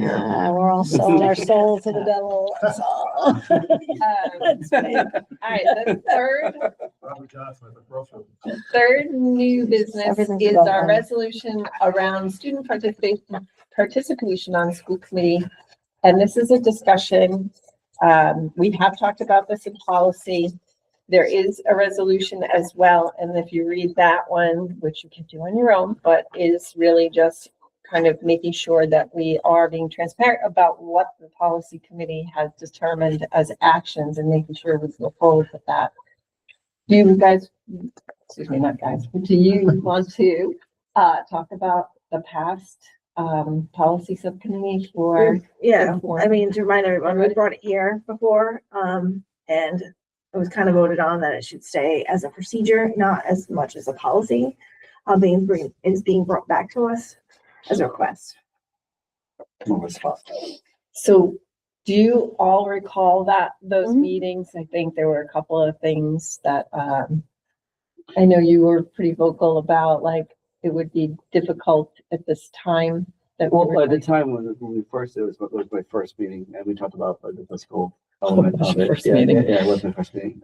we're all selling our soul to the devil. That's all. all right, the Robert Johnson at the grocery. third new business Everything's is about our money. resolution around student participation on school committee. And this is a discussion, we have talked about this in policy. There is a resolution as well, and if you read that one, which you can do on your own, but is really just kind of making sure that we are being transparent about what the policy committee has determined as actions and making sure we go forward with that. Do you guys, excuse me, not guys, do you want to talk about the past policy subcommittee for? Yeah, Before. I mean, to remind everyone, we brought it here before, and it was kind of voted on that it should stay as a procedure, not as much as a policy. Is being brought back to us as a request. More response. So do you all recall those Mhm. meetings? I think there were a couple of things that, I know you were pretty vocal about, like, it would be difficult at this time that. we Well, were at the going- time when we first, it was my first meeting, and we talked about the fiscal element Oh, of it. first Yeah, meeting. Yeah, it was my first meeting.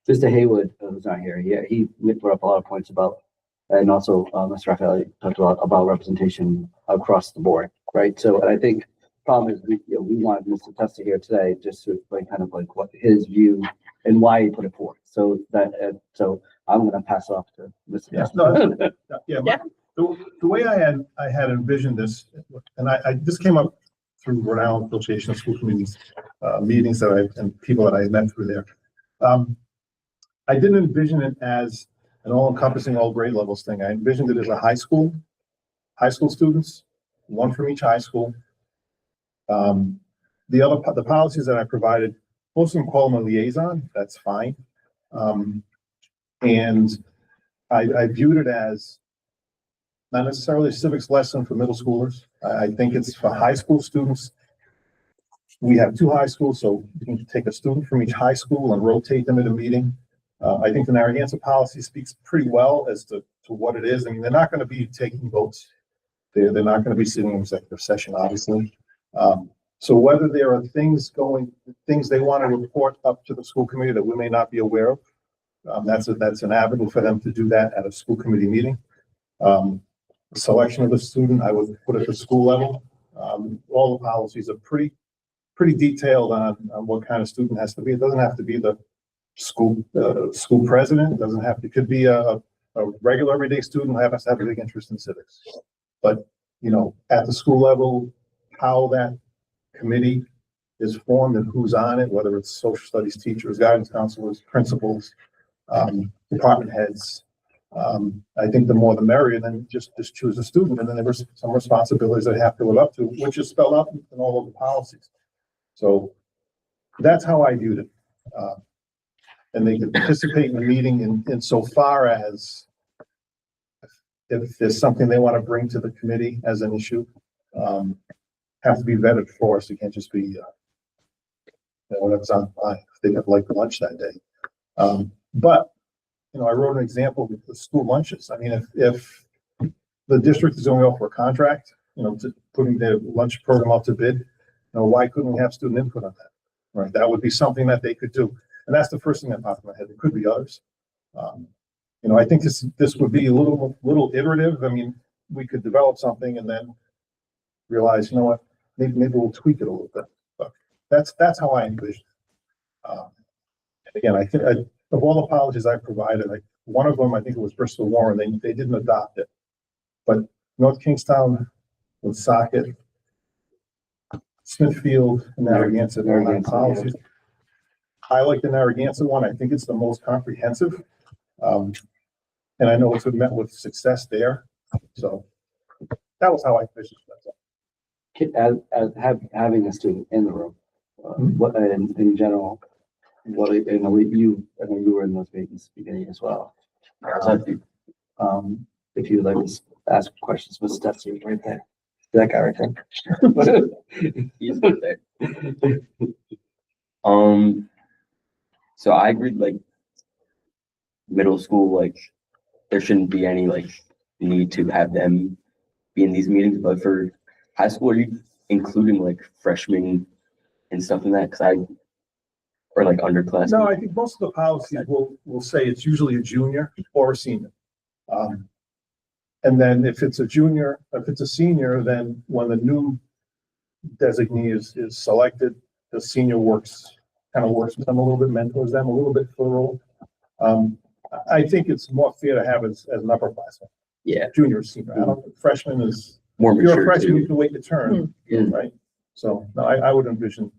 Mr. Haywood was not here. Yeah, he brought up a lot of points about, and also, Mr. Raffaele talked about representation across the board, right? So, and I think problem is we wanted Mr. Testa here today just to like kind of like what his view and why he put it forward. So that, so I'm gonna pass off to Mr. Yes, Testa. Yeah, the way I had envisioned this, and I this came up through Rhode Island Association of School Committees, meetings and people that I met through there. I didn't envision it as an all-encompassing all grade levels thing. I envisioned it as a high school students, one from each high school. The policies that I provided, most of them call them a liaison, that's fine. And I viewed it as not necessarily a civics lesson for middle schoolers. I think it's for high school students. We have two high schools, so you can take a student from each high school and rotate them at a meeting. I think the Narragansett policy speaks pretty well as to what it is. I mean, they're not going to be taking votes. They're not going to be sitting in executive session, obviously. So whether there are things they want to report up to the school committee that we may not be aware of, that's an avenue for them to do that at a school committee meeting. Selection of the student, I would put at the school level. All the policies are pretty detailed on what kind of student has to be. It doesn't have to be the school president. It doesn't have to, it could be a regular everyday student who happens to have a big interest in civics. But, at the school level, how that committee is formed and who's on it, whether it's social studies teachers, guidance counselors, principals, department heads. I think the more the merrier, then just choose a student, and then there's some responsibilities they have to live up to, which is spelled out in all of the policies. So that's how I viewed it. And they can participate in the meeting in so far as if there's something they want to bring to the committee as an issue, have to be vetted for us. It can't just be, whatever's on fine, if they have like lunch that day. But, I wrote an example with the school lunches. I mean, if the district is only offer a contract, to putting their lunch program out to bid, why couldn't we have student input on that? Right, that would be something that they could do. And that's the first thing that popped in my head. There could be others. I think this would be a little iterative. I mean, we could develop something and then realize, what, maybe we'll tweak it a little bit. But that's how I envision it. Again, I think of all the policies I provided, one of them, I think it was Bristol Warren, they didn't adopt it. But North Kingstown, Woonsocket, Smithfield, and Narragansett policies. I like the Narragansett one. I think it's the most comprehensive. And I know it's met with success there. So that was how I envisioned that. As having a student in the room, what in general, what I know you were in those meetings beginning as well. If you would like to ask questions, Mr. Stetsy right there. That guy right there. He's right there. So I agreed, middle school, there shouldn't be any need to have them be in these meetings, but for high school, are you including freshmen and stuff in that? Or underclassmen? No, I think most of the policies will say it's usually a junior or a senior. And then if it's a senior, then when the new designee is selected, the senior kind of works with them a little bit, mentors them a little bit for the role. I think it's more fair to have as an upperclassman. Yeah. Junior or senior. I don't think freshman is, More if you're a mature freshman, you too. can wait your turn, right? So no, I would envision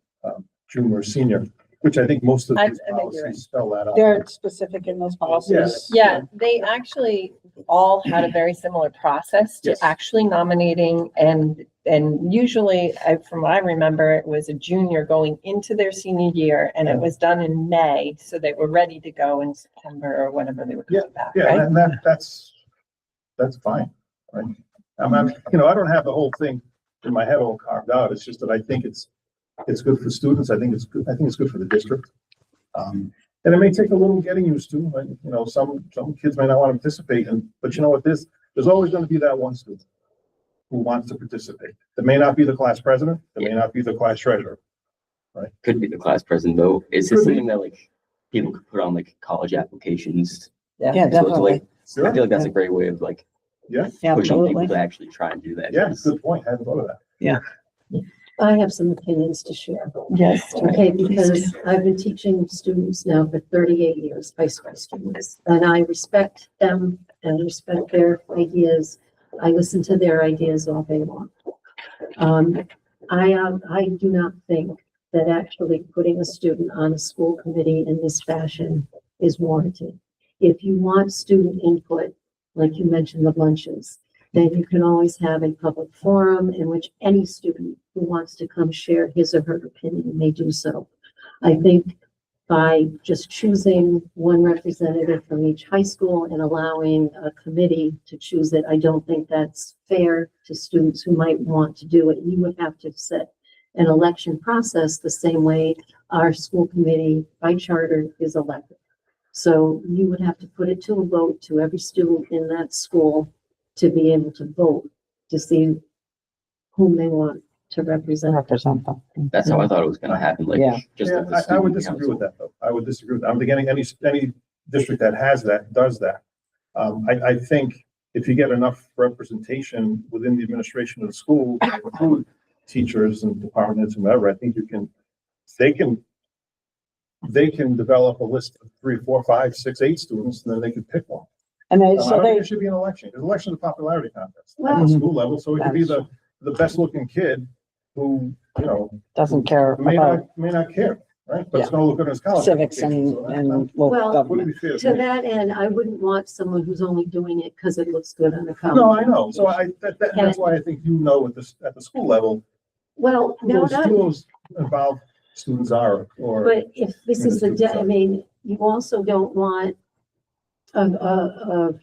junior or senior, which I think most of I these think you're right. policies spell that out. They're specific in those policies. Yes. Yeah, they actually all had a very similar process to Yes. actually nominating and usually, from what I remember, it was a junior going into their senior year and it was done in May, so they were ready to go in September or whenever they were coming back, Yeah, right? and that's fine, right? I don't have the whole thing in my head all carved out. It's just that I think it's good for students. I think it's good for the district. And it may take a little getting used to, like, some kids may not want to participate but you know what, there's always going to be that one student who wants to participate. That may not be the class president, that may not be the class treasurer. Could be the class president though. Is Could this be. something that people could put on college applications? Yeah, So it's definitely. I feel like that's a great way of Yeah, pushing people Absolutely. to actually try and do that. yeah, good point. I hadn't thought of that. I have some opinions to share. Yes. Okay, because I've been teaching students now for 38 years, high school students, and I respect them and respect their ideas. I listen to their ideas all day long. I do not think that actually putting a student on a school committee in this fashion is warranted. If you want student input, like you mentioned, the lunches, then you can always have a public forum in which any student who wants to come share his or her opinion may do so. I think by just choosing one representative from each high school and allowing a committee to choose it, I don't think that's fair to students who might want to do it. You would have to set an election process the same way our school committee by charter is elected. So you would have to put it to a vote to every student in that school to be able to vote to see whom they want to represent. Represent them. That's how I thought it was gonna happen, Yeah. just Yeah, at the I would student disagree council. with that, though. I would disagree with that. I'm beginning any district that has that, does that. I think if you get enough representation within the administration of the school, include teachers and department heads and whatever, I think they can develop a list of 3, 4, 5, 6, 8 students, and then they can pick one. And I they, don't so think they, there should be an election. There's election is a popularity contest at Well- the school level, so it could be the best looking kid who, Doesn't care may about not care, right? But it's gonna look good in his college. civics application, so and that's local Well, not- government. Wouldn't be fair To me. that end, I wouldn't want someone who's only doing it because it looks good on the cover. No, I know. So that's why I think at the school level, Well, no, those not, schools involved students are, or. but if this is I mean, you also don't want a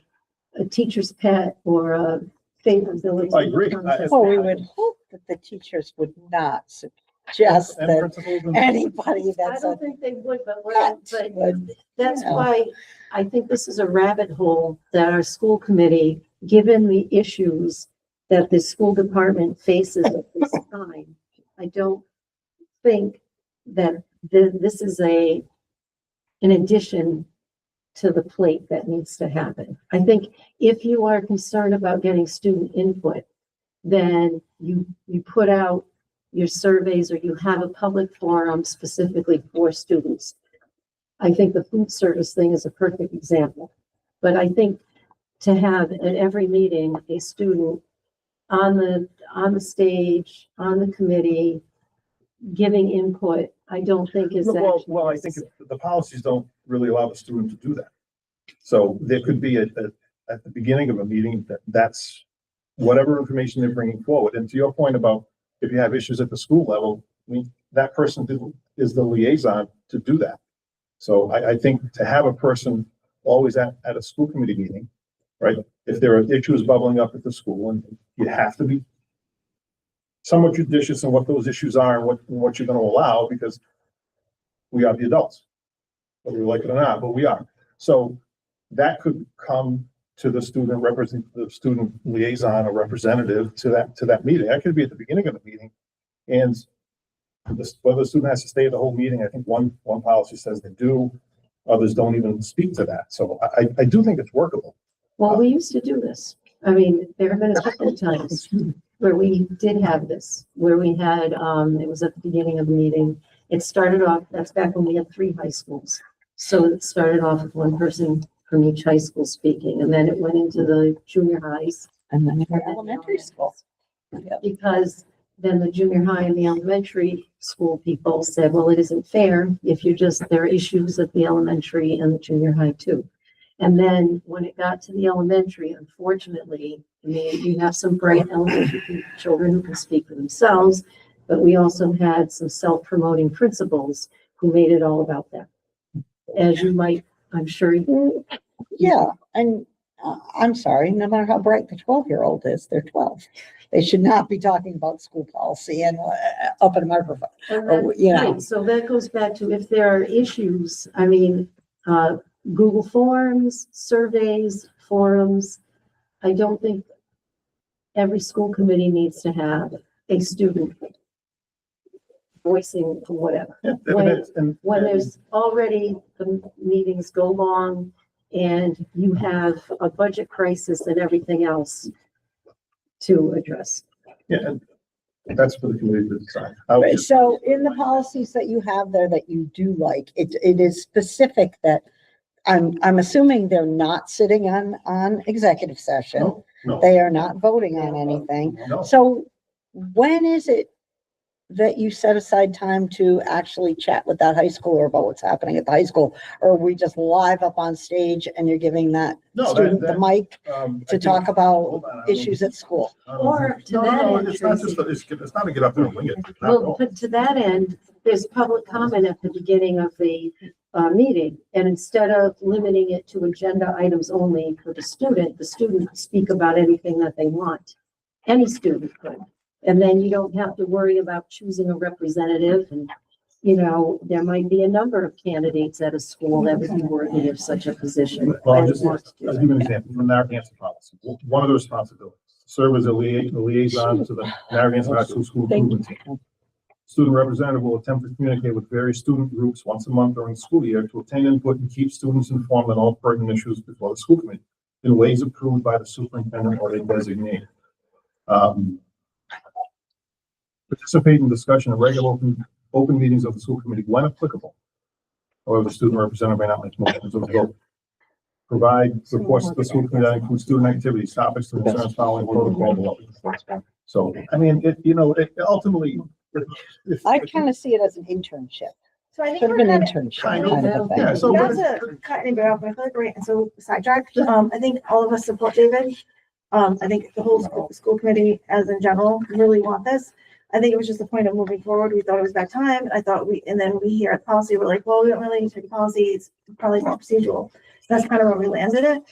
teacher's pet or a favorability. I agree. Well, we would hope that the teachers would not suggest And that principals and. anybody I that's a don't think they would, but pet would, that's Yeah. why I think this is a rabbit hole that our school committee, given the issues that the school department faces at this time, I don't think that this is an addition to the plate that needs to happen. I think if you are concerned about getting student input, then you put out your surveys or you have a public forum specifically for students. I think the food service thing is a perfect example. But I think to have at every meeting a student on the stage, on the committee, giving input, I don't think is Well, actually well, I think necessary. the policies don't really allow the student to do that. So there could be at the beginning of a meeting, that's whatever information they're bringing forward. And to your point about if you have issues at the school level, I mean, that person is the liaison to do that. So I think to have a person always at a school committee meeting, right? If there are issues bubbling up at the school, and you have to be somewhat judicious in what those issues are and what you're gonna allow, because we are the adults, whether we like it or not, but we are. So that could come to the student liaison or representative to that meeting. That could be at the beginning of the meeting. And whether the student has to stay the whole meeting, I think one policy says they do, others don't even speak to that. So I do think it's workable. Well, we used to do this. I mean, there have been a couple of times where we did have this, where we had, it was at the beginning of the meeting. It started off, that's back when we had 3 high schools. So it started off with one person from each high school speaking, and then it went into the junior highs. and then for elementary school. Because then the junior high and the elementary school people said, well, it isn't fair if there are issues at the elementary and the junior high too. And then when it got to the elementary, unfortunately, I mean, you have some bright elementary children who can speak for themselves, but we also had some self-promoting principals who made it all about them. As you might, I'm sure. Yeah, and I'm sorry, no matter how bright the 12-year-old is, they're 12. They should not be talking about school policy and up in a microphone. And Or, you know. right, so that goes back to if there are issues, I mean, Google Forms, surveys, forums. I don't think every school committee needs to have a student voicing whatever. When there's already the meetings go long and you have a budget crisis and everything else to address. Yeah, and that's for the committee to decide. I was Right, just- so in the policies that you have there that you do like, it is specific that I'm assuming they're not sitting on executive session. No, They are not voting on anything. no. So when is it that you set aside time to actually chat with that high schooler about what's happening at the high school? Or are we just live up on stage and you're giving that No, student the mic I to think- talk about hold on, I don't- issues at school? I don't Or think- to No, that no, end, it's not Tracy. just, it's not to get up there and wing it. Not at Well, all. but to that end, there's public comment at the beginning of the meeting. And instead of limiting it to agenda items only for the student could speak about anything that they want. Any student could. And then you don't have to worry about choosing a representative. And, you know, there might be a number of candidates at a school that would be worthy of such a position. Well, I just, want to do I'll that. give you an example from Narragansett policy. One of the responsibilities, serve as a liaison to the Narragansett High School Thank Improvement Team. Student representative will attempt to communicate with various student groups once a month during the school year to obtain input and keep students informed on all pertinent issues before the school committee in ways approved by the superintendent or their designee. Participate in discussion of regular open meetings of the school committee when applicable. However, the student representative may not make motions of the vote. provide reports to the school committee that include student activities, topics, and concerns following protocol development. So, I mean, it ultimately. I kind of see it as an internship, So I think sort of we're an kind of, internship Kind kind of, of a yeah, thing. so- not to cut anybody off, but I feel like we're getting so sidetracked. I think all of us support David. I think the whole school committee, as in general, really want this. I think it was just the point of moving forward. We thought it was that time. I thought and then we hear at policy, we're like, well, we don't really need to do policy. It's probably more procedural. That's kind of where we landed it.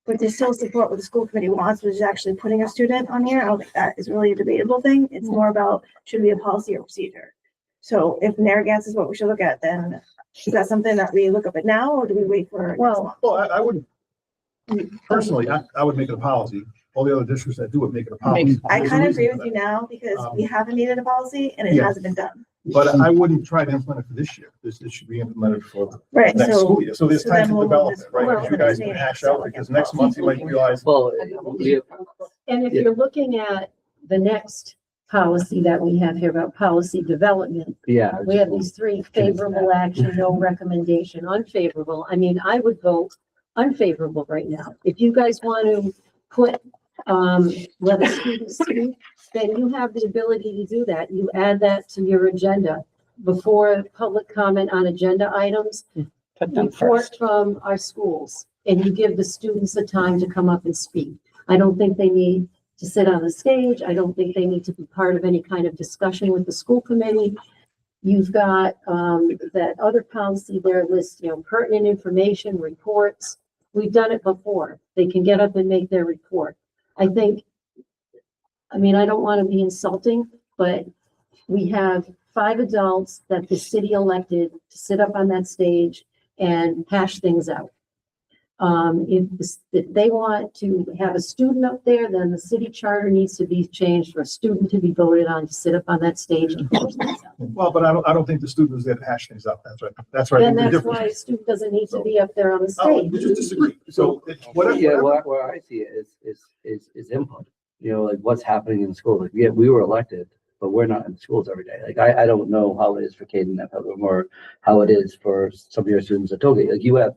But to still support what the school committee wants, which is actually putting a student on here, I don't think that is really a debatable thing. It's more about, should be a policy or procedure. So if Narragansett is what we should look at, then is that something that we look up at now, or do we wait for? next month? Well, I wouldn't, personally, I would make it a policy. All the other districts that do it make it a policy. I There's a kind of reason agree for with you that. now because we haven't needed a policy and it Yeah. hasn't been done. But I wouldn't try to implement it for this year. This should be implemented for Right, next so. school year. So there's so time then to we'll develop move it, this right? forward Because you for guys this can meeting. hash out, because next month you might realize, Well, And if Yeah. you're looking at the next policy that we have here about policy development, yeah. we have these three: favorable action, no recommendation, unfavorable. I mean, I would vote unfavorable right now. If you guys want to put, let a student speak, then you have the ability to do that. You add that to your agenda before public comment on agenda items. Put them Report first. from our schools, and you give the students the time to come up and speak. I don't think they need to sit on the stage. I don't think they need to be part of any kind of discussion with the school committee. You've got, that other policy there lists, pertinent information, reports. We've done it before. They can get up and make their report. I mean, I don't want to be insulting, but we have 5 adults that the city elected to sit up on that stage and hash things out. If they want to have a student up there, then the city charter needs to be changed for a student to be voted on to sit up on that stage and hash things out. well, but I don't think the students there to hash things up. That's right. That's right. And that's why a student doesn't need to be up there on the Oh, stage. we just disagree. So whatever. Yeah, where I see it is input, like what's happening in the school. Like, yeah, we were elected, but we're not in the schools every day. Like, I don't know how it is for Caden and Putnam, or how it is for some of your students at Toge. Like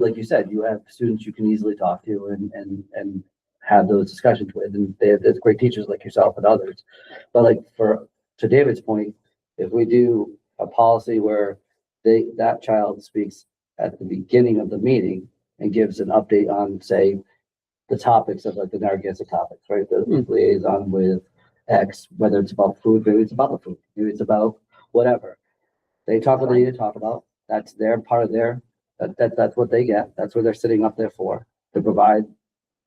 like you said, you have students you can easily talk to and have those discussions with, and there's great teachers like yourself and others. But like to David's point, if we do a policy where that child speaks at the beginning of the meeting and gives an update on, say, the topics of like the Narragansett topics, right? The liaison with X, whether it's about food, maybe it's about the food, maybe it's about whatever. They talk what they need to talk about. That's their part of that's what they get. That's what they're sitting up there for, to provide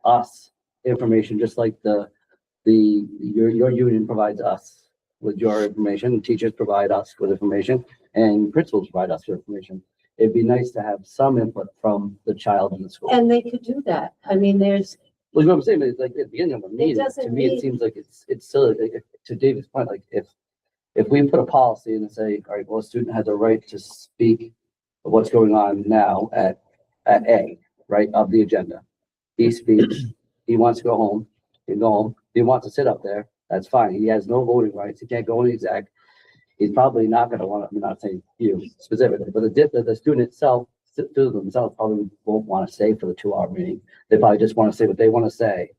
us information, just like your union provides us with your information, teachers provide us with information, and principals provide us with information. It'd be nice to have some input from the child in the school. And they could do that. I mean, there's, Well, what I'm saying is, like, at the beginning of a meeting, doesn't to me, it need- seems like it's silly. Like, to David's point, like, if we put a policy and say, all right, well, a student has a right to speak of what's going on now at A, right, of the agenda. He speaks, he wants to go home, he can go home. He wants to sit up there, that's fine. He has no voting rights. He can't go in the exec. He's probably not gonna want to, I'm not saying you specifically, but the student itself, students themselves probably won't want to stay for the 2-hour meeting. They probably just want to say what they want to say.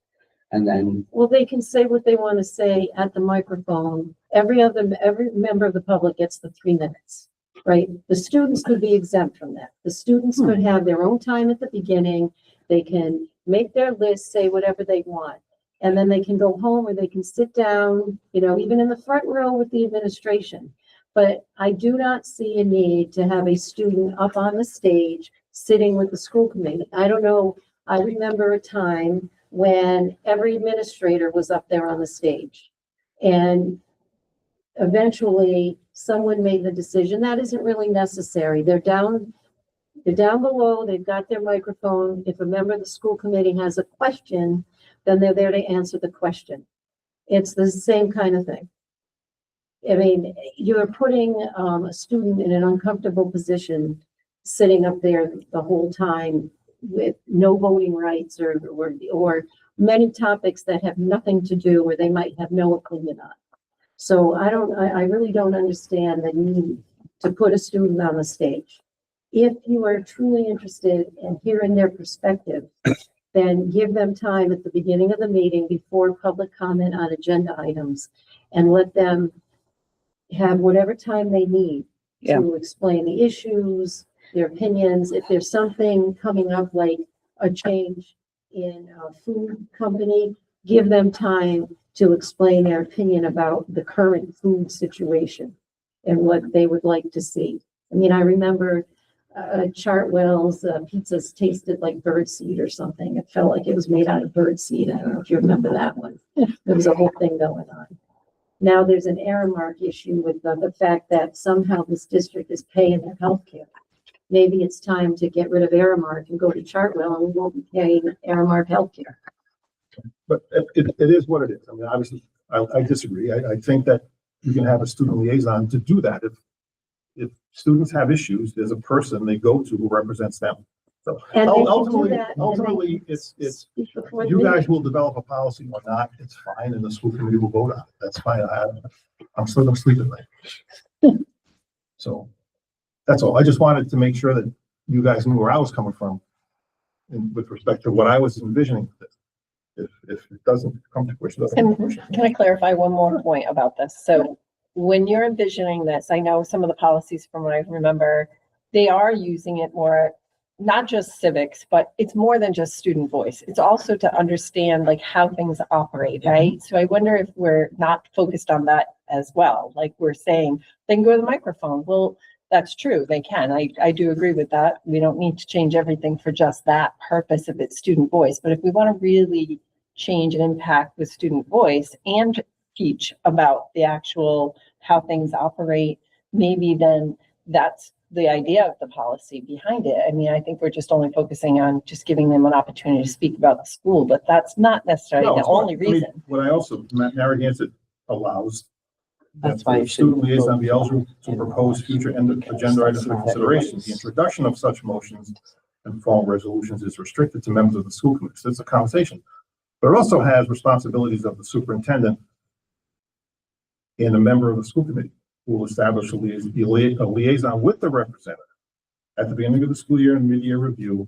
And then, well, they can say what they want to say at the microphone. Every member of the public gets the 3 minutes, right? The students could be exempt from that. The students could have their own time at the beginning. They can make their list, say whatever they want. And then they can go home, or they can sit down, even in the front row with the administration. But I do not see a need to have a student up on the stage sitting with the school committee. I don't know. I remember a time when every administrator was up there on the stage. And eventually someone made the decision that isn't really necessary. They're down below, they've got their microphone. If a member of the school committee has a question, then they're there to answer the question. It's the same kind of thing. I mean, you're putting a student in an uncomfortable position, sitting up there the whole time with no voting rights or many topics that have nothing to do, or they might have no opinion on. So I really don't understand the need to put a student on the stage. if you are truly interested in hearing their perspective, then give them time at the beginning of the meeting before public comment on agenda items and let them have whatever time they need to explain the issues, their opinions. If there's something coming up like a change in a food company, give them time to explain their opinion about the current food situation and what they would like to see. I mean, I remember Chartwell's pizzas tasted like birdseed or something. It felt like it was made out of birdseed. I don't know if you remember that one. There was a whole thing going on. Now there's an Aramark issue with the fact that somehow this district is paying their healthcare. Maybe it's time to get rid of Aramark and go to Chartwell and we won't be paying Aramark healthcare. But it is what it is. I mean, obviously, I disagree. I think that you can have a student liaison to do that. If students have issues, there's a person they go to who represents them. So And they can do ultimately, that, and they ultimately, it's, speak before the you guys meeting. will develop a policy or not, it's fine, and the school committee will vote on it. That's fine. I'm still gonna sleep at night. So that's all. I just wanted to make sure that you guys knew where I was coming from with respect to what I was envisioning. If it doesn't come to fruition, it doesn't come to fruition. Can I clarify one more point about this? So when you're envisioning this, I know some of the policies from what I remember, they are using it more, not just civics, but it's more than just student voice. It's also to understand like how things operate, right? So I wonder if we're not focused on that as well. Like we're saying, they can go to the microphone. Well, that's true, they can. I do agree with that. We don't need to change everything for just that purpose if it's student voice. But if we want to really change and impact with student voice and teach about the actual how things operate, maybe then that's the idea of the policy behind it. I mean, I think we're just only focusing on just giving them an opportunity to speak about the school, but that's not necessarily No, the it's not. only I mean, reason. What I also, Narragansett allows That's that why the you shouldn't student liaison vote. be eligible to propose future agenda items for consideration. The introduction of such motions and formal resolutions is restricted to members of the school committee. So it's a conversation. But it also has responsibilities of the superintendent and a member of the school committee who will establish a liaison with the representative at the beginning of the school year and mid-year review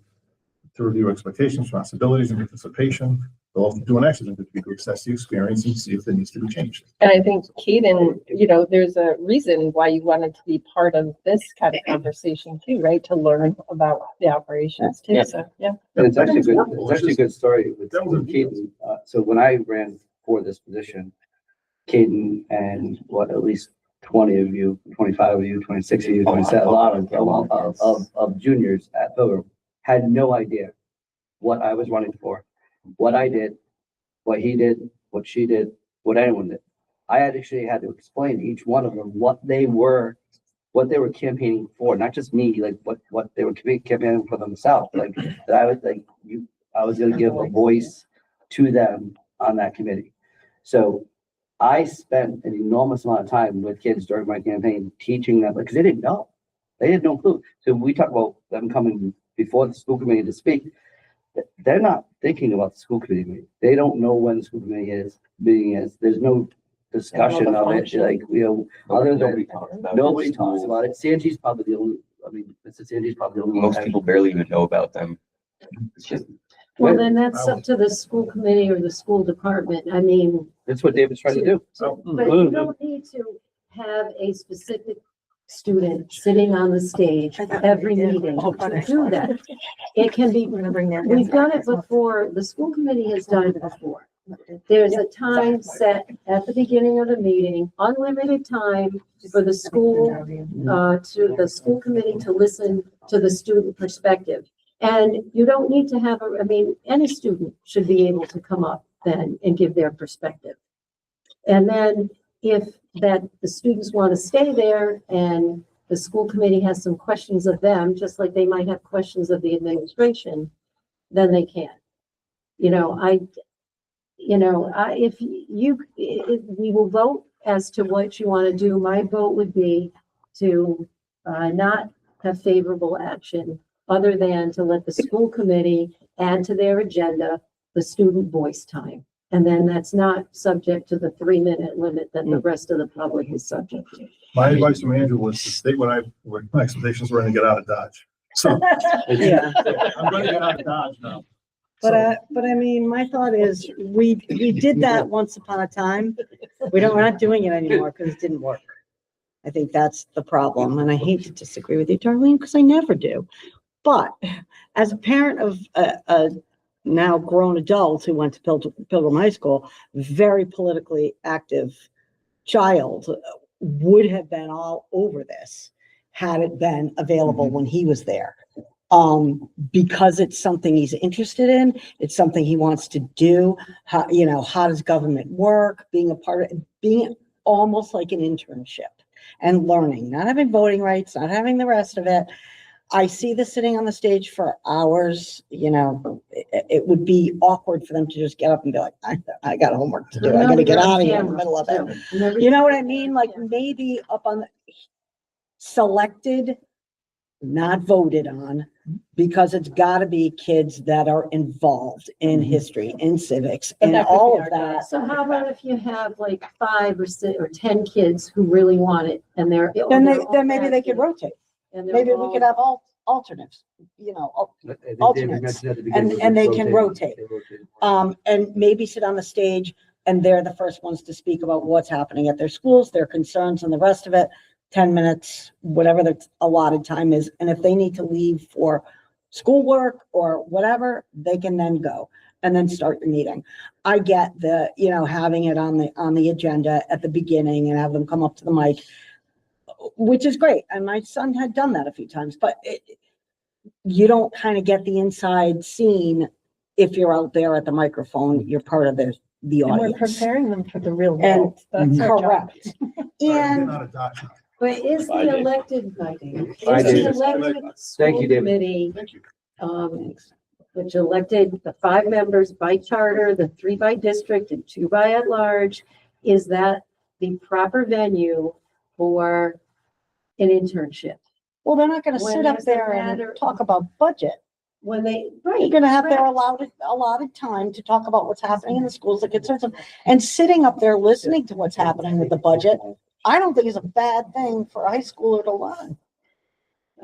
to review expectations, responsibilities, and participation. They'll also do an exit interview to assess the experience and see if there needs to be changed. And I think Kaden, you know, there's a reason why you wanted to be part of this kind of conversation too, right? To learn about the operations too. Yeah. So, yeah. And it's actually good, Well, it's actually a good story with that was a- Caden. So when I ran for this position, Caden and at least 20 of you, 25 of you, 26 of you, 27, a lot of juniors at Pilgrim had no idea what I was running for, what I did, what he did, what she did, what anyone did. I actually had to explain to each one of them what they were campaigning for, not just me, like what they were campaigning for themselves. Like that I was like I was gonna give a voice to them on that committee. So I spent an enormous amount of time with kids during my campaign teaching them because they didn't know. They had no clue. So we talk about them coming before the school committee to speak. They're not thinking about the school committee meeting. They don't know when the school committee meeting is. There's no discussion of it. Like, other than nobody talks about it. Sanji's probably the only, Mr. Sanji's probably the only. Most people barely even know about them. It's just, Well, then that's up to the school committee or the school department. I mean. That's what David's trying to do. But you don't need to have a specific student sitting on the stage every meeting to do that. It can be, we've done it before, the school committee has done it before. There's a time set at the beginning of the meeting, unlimited time for the school, to the school committee to listen to the student perspective. And you don't need to have, any student should be able to come up then and give their perspective. And then if the students want to stay there and the school committee has some questions of them, just like they might have questions of the administration, then they can. If we will vote as to what you want to do, my vote would be to not have favorable action other than to let the school committee add to their agenda the student voice time. And then that's not subject to the 3-minute limit that the rest of the public is subject to. My advice from Andrew was to state what my expectations were and get out of Dodge. So Yeah. I'm gonna get out of Dodge now. But I mean, my thought is, we did that once upon a time. We're not doing it anymore because it didn't work. I think that's the problem, and I hate to disagree with you, Darlene, because I never do. But as a parent of a now grown adult who went to Pilgrim High School, very politically active child, would have been all over this had it been available when he was there. Because it's something he's interested in, it's something he wants to do. How, how does government work? Being a part of, being almost like an internship and learning, not having voting rights, not having the rest of it. I see the sitting on the stage for hours, it would be awkward for them to just get up and be like, I got homework to do. I gotta get out of here in the middle of it. You know what I mean? Like maybe up on the selected, not voted on, because it's gotta be kids that are involved in history, in civics, But and that could all be of our that. So how about if you have like 5 or 6 or 10 kids who really want it and they're. Then maybe they could rotate. And they're Maybe we all- could have alternates, alternates, and they can rotate. And maybe sit on the stage and they're the first ones to speak about what's happening at their schools, their concerns and the rest of it. 10 minutes, whatever the allotted time is. And if they need to leave for schoolwork or whatever, they can then go and then start the meeting. I get the, having it on the agenda at the beginning and have them come up to the mic, which is great. And my son had done that a few times, but you don't kind of get the inside scene if you're out there at the microphone, you're part of the And we're audience. preparing them for the real And world. That's our job. correct. Getting And out of Dodge now. But is Bye, the Dave. elected, Bye, is Dave. the elected Thank school you, David. committee, Thank you. which elected the 5 members by charter, the 3 by district and 2 by at large, is that the proper venue for an internship? well, they're not gonna When sit up there's a there matter- and talk about budget. When they, They're right. gonna have their correct. allotted time to talk about what's happening in the schools that concerns them. And sitting up there listening to what's happening with the budget, I don't think is a bad thing for a high schooler to learn.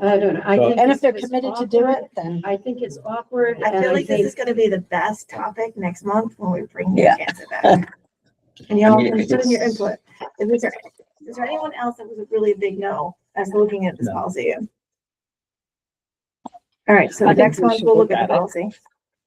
I don't know. I So- think And if it's they're just committed to do awkward. it, then. I think it's awkward. I and feel like this think- is gonna be the best topic next month when we bring the Yeah. cancer back. And y'all, I mean, if consider your it's- input. Is there anyone else that was a really big no as looking at this No. policy? All right, so I think next we month should we'll look look at the at it. policy.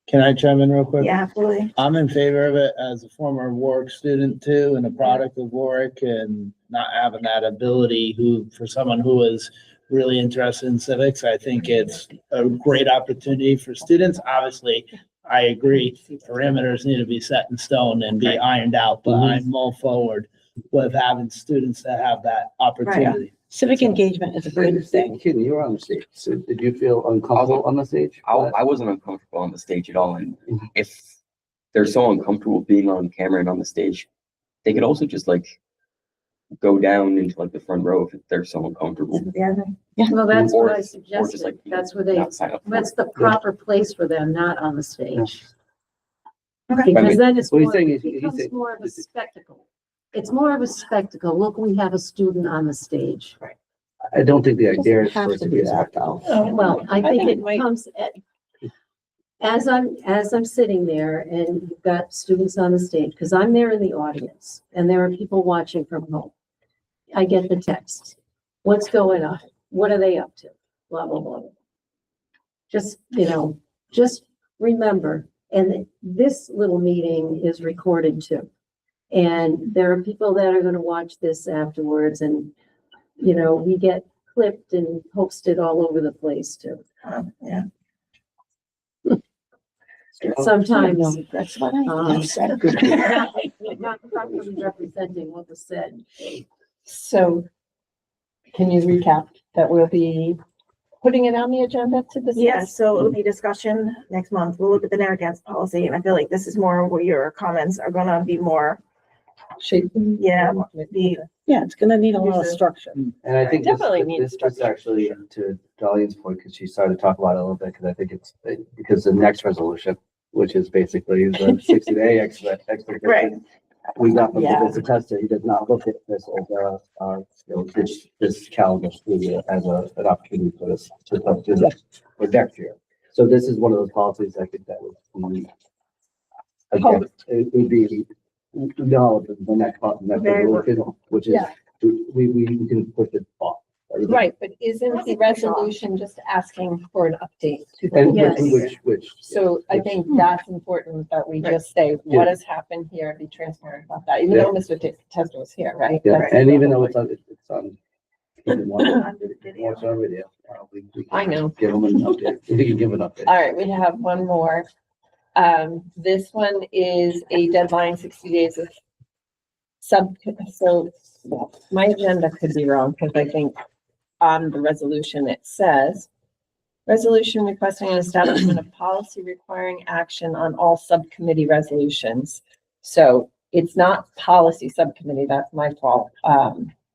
Can I chime in real quick? Yeah, absolutely. I'm in favor of it as a former Warwick student too, and a product of Warwick, and not having that ability for someone who is really interested in civics. I think it's a great opportunity for students. Obviously, I agree, parameters need to be set in stone and be ironed out, but I'm all forward with having students that have that opportunity. Civic engagement is a good thing. Kid, you were on the stage. So did you feel uncomfortable on the stage? I wasn't uncomfortable on the stage at all. And if they're so uncomfortable being on camera and on the stage, they could also just go down into the front row if they're so uncomfortable. Well, that's what I Or just suggested. That's where they, not sign up for that's it. the proper place for them, not on the stage. Okay. Because then it's What he's more, saying it is- he's becomes saying- more of a spectacle. It's more of a spectacle. Look, we have a student on the stage. I don't think the idea is Doesn't have for it to to be be a that, spectacle. though. Well, I think it might- comes as I'm sitting there and you've got students on the stage, because I'm there in the audience and there are people watching from home. I get the text. What's going on? What are they up to? Blah, blah, blah. Just, just remember, and this little meeting is recorded too. And there are people that are gonna watch this afterwards and, we get clipped and posted all over the place too. Yeah. Sometimes, That's what I Um, said. not properly representing what was said. So can you recap that we'll be putting it on the agenda to discuss? Yeah, so it'll be discussion next month. We'll look at the Narragansett policy, and I feel like this is more where your comments are gonna be more, yeah, Yeah, it's gonna need a lot of structure. And I think this, Definitely needs this actually, to Darlene's point, because she started to talk about it a little bit, because I think it's, because the next resolution, which is basically the 60-day expectation. Right. we got from the Yeah. business tester, he does not look at this as this calendar school year as an opportunity for this, for next year. So this is one of those policies I think that would be, again, it would be, no, the next, Very resolution, which is, Yeah. we can push it off. Right, but isn't the resolution just asking for an update to the And Yes. which. So I think that's important that we just say, what has happened here, and be transparent about that, even though Mr. Testa was here, right? Yeah, That's and the even whole though point. it's on. Watch on video. We can I know. Give them an update. We can give an update. All right, we have one more. This one is a deadline, 60 days of so my agenda could be wrong, because I think on the resolution, it says, resolution requesting an establishment of policy requiring action on all subcommittee resolutions. So it's not policy subcommittee, that's my fault.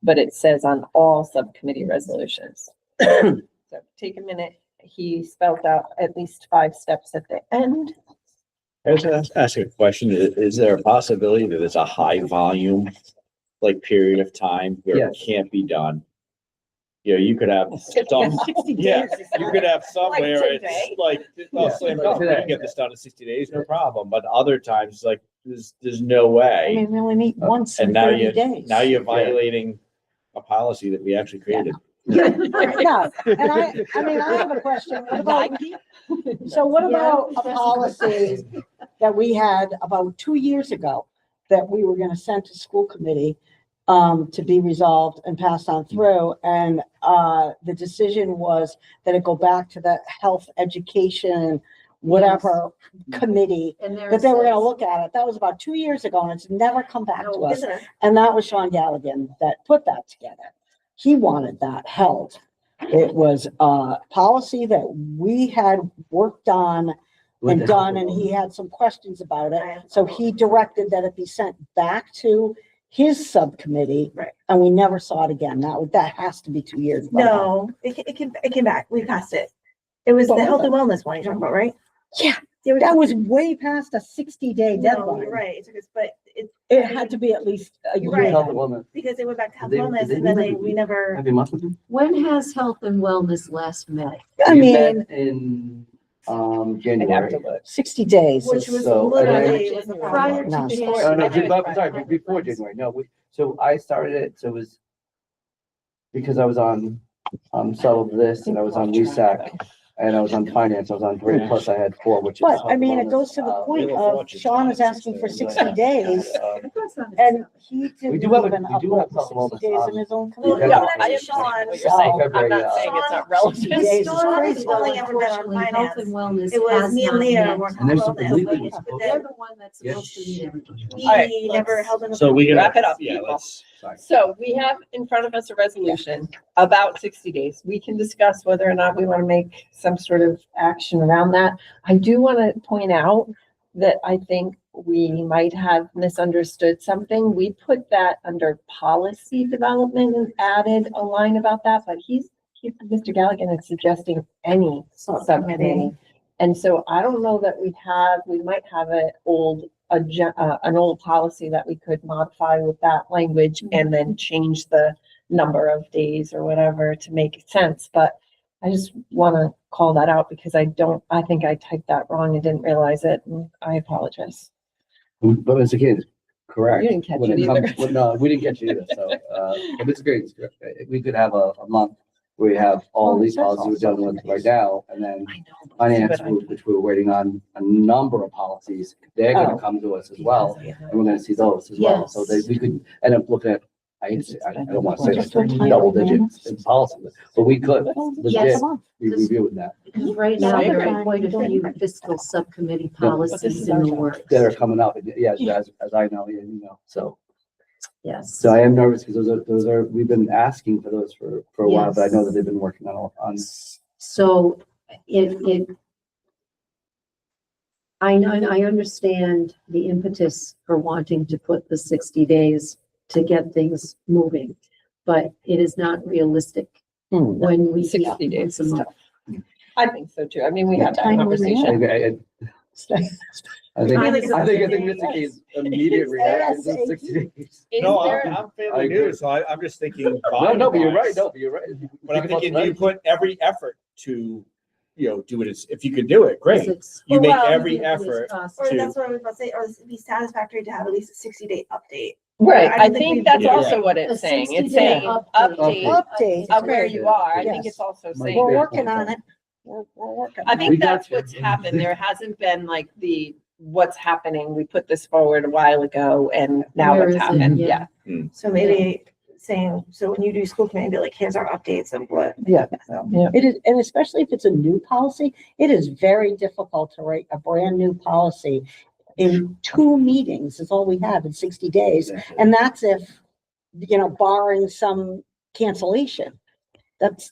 But it says on all subcommittee resolutions. So take a minute. He spelled out at least 5 steps at the end. I was gonna ask a question. Is there a possibility that it's a high volume, like period of time where it Yes. can't be done? You know, you could have some, 60 yeah, days is you could have somewhere today. it's like, I'll slam dunk, we can get this done in 60 days, no problem. But other times, like, there's no I way. mean, we only meet once And in now 30 days. now you're violating a policy that we actually created. No, and I mean, I have a question. What about, so what about a policy that we had about 2 years ago that we were gonna send to school committee to be resolved and passed on through? And the decision was that it go back to the health education, whatever committee, And there that they were gonna says- look at it. That was about 2 years ago, and it's never come back to No, us. isn't it? And that was Sean Galligan that put that together. He wanted that held. It was a policy that we had worked on and done, and he had some questions about it. So he directed that it be sent back to his subcommittee. Right. And we never saw it again. That has to be 2 years. ago. No, it came back. We passed it. It was the health and wellness one you're talking about, right? Yeah, Yeah, we that talked- was way past a 60-day No, deadline. you're right. It took us, but It had to be at least a You're year. right. Health and wellness. because they went back to health Did and they- wellness did and then they- we never. Have you met with them? When has health and wellness last met? I We mean, met in, I'd have January. to look. 60 days. Which is- was So, literally and was the then- prior to No. the- Oh, no, January. sorry, before January, no, so I started it, so it was because I was on, some of this, and I was on RESAC, and I was on finance, I was on 3, plus I had 4, which is. But I mean, it goes to the point of Sean is asking for 60 days and he didn't We do have a- even we do have upload some 60 days in his own. Well, committee. no, I am Sean, what you're so- saying. I'm February, not saying it's not relevant. 60 days is Sean crazy. is only ever been on Unfortunately, health finance. and wellness It was has me and not Leah met. were on And there's some wellness, completely- but They're then the one that's supposed to meet everybody. we All right, never let's- held them. So we can Wrap it up, Yeah, people. let's. So we have in front of us a resolution about 60 days. We can discuss whether or not we want to make some sort of action around that. I do want to point out that I think we might have misunderstood something. We put that under policy development and added a line about that, but Mr. Galligan is suggesting any subcommittee. And so I don't know that we might have an old policy that we could modify with that language and then change the number of days or whatever to make sense. But I just want to call that out because I think I typed that wrong and didn't realize it. And I apologize. But Mr. King is correct. You didn't catch When it comes- either. well, no, we didn't catch it either, so, but it's great. It's great. We could have a month where we have all these policies we're dealing with right now, and then I know. finance, which we're waiting on a number of policies. They're Oh. gonna come to us as well, and we're gonna see those as well. So we could end up looking at, I don't want to say it's double digits in policy, but we could legit Yes. be reviewing that. Because right now, Yeah. there are quite a few fiscal subcommittee policies in the works. That are coming up, yeah, as I know, yeah, you know, so. Yes. So I am nervous because those are, we've been asking for those for a while, but I know that they've been working on. So I know, and I understand the impetus for wanting to put the 60 days to get things moving, but it is not realistic when we. 60 days once a is month. tough. I think so too. I mean, we What had that time are we at? conversation. I think Mr. K's immediate reaction is 60 days. Is No, there- I'm I fairly agree. new, so I'm just thinking. No, but you're right, volume-wise. no, but you're right. But I'm thinking you put every effort to, do it, if you could do it, great. It's- You make Well, every it's effort cost. Or to- that's what I was about to say, or it'd be satisfactory to have at least a 60-day update. Right, I I don't think think we've- that's Yeah. also what A it's saying. It's 60-day saying update. update of where you are. I think Yes. it's also Might saying. We're be. working on it. We're working. I on it. think We got that's you. what's happened. There hasn't been like what's happening. We put this forward a while ago and now Where what's is it? happened. Yeah. Yeah. So maybe saying, so when you do school committee, be like, here's our updates of what. Yeah. It is, and especially if it's a new policy, it is very difficult to write a brand new policy in 2 meetings is all we have in 60 days. And that's if, barring some cancellation. That's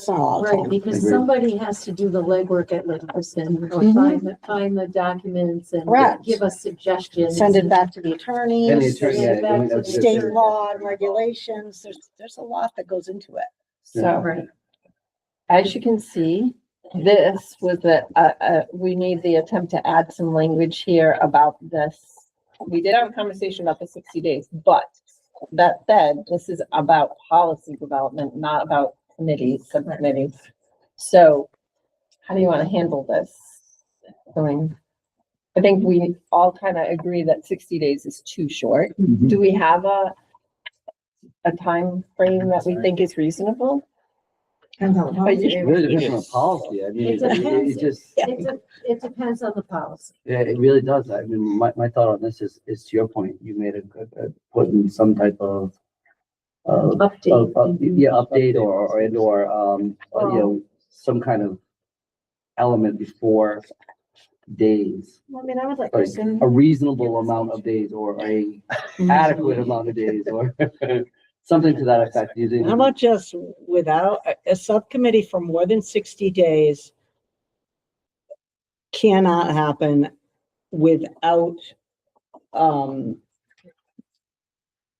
not a lot of Right, time. because Agreed. somebody has to do the legwork at Livingston, or Mhm. find the documents and Correct. give us suggestions. Send it back to the And the attorneys, attorney, Send it yeah, I mean, back to that's the just- state law and regulations. There's a lot that goes into it. So Right. as you can see, this was we made the attempt to add some language here about this. We did have a conversation about the 60 days, but that said, this is about policy development, not about committees, subcommittees. So how do you want to handle this? I think we all kind of agree that 60 days is too short. Do we have a time frame that we think is reasonable? It really depends on the policy. I mean, It depends. it just, It depends on the policy. yeah, it really does. I mean, my thought on this is to your point, you made put in some type of Update. update or some kind of element before days, I mean, I would like like Kristen. a reasonable amount of days or a adequate amount of days or something to that effect using. How about just without a subcommittee for more than 60 days cannot happen without,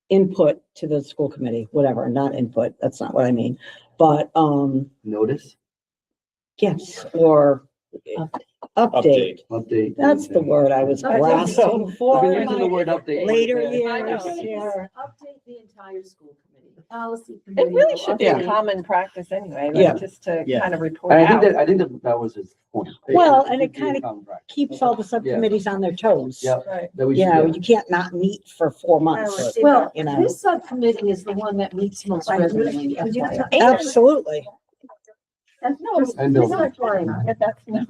input to the school committee, whatever, not input, that's not what I mean. But, Notice, yes, or update. update. That's the word I was grasping for. I've been using the word update. Later Yeah. years, I know. yeah. Update the entire school committee, the policy committee. It really should be Yeah. a common practice anyway, Yeah. like just to Yeah. kind of report And out. I think that was his point. Well, and it should be a kinda common practice. Keeps all the subcommittees on their toes. Yeah. Right. That we You should know, do. you can't not meet for 4 I months. would say Well, You know. this subcommittee is the one that meets most regularly. FYI. Absolutely, No, And It's building. not flying. that's no.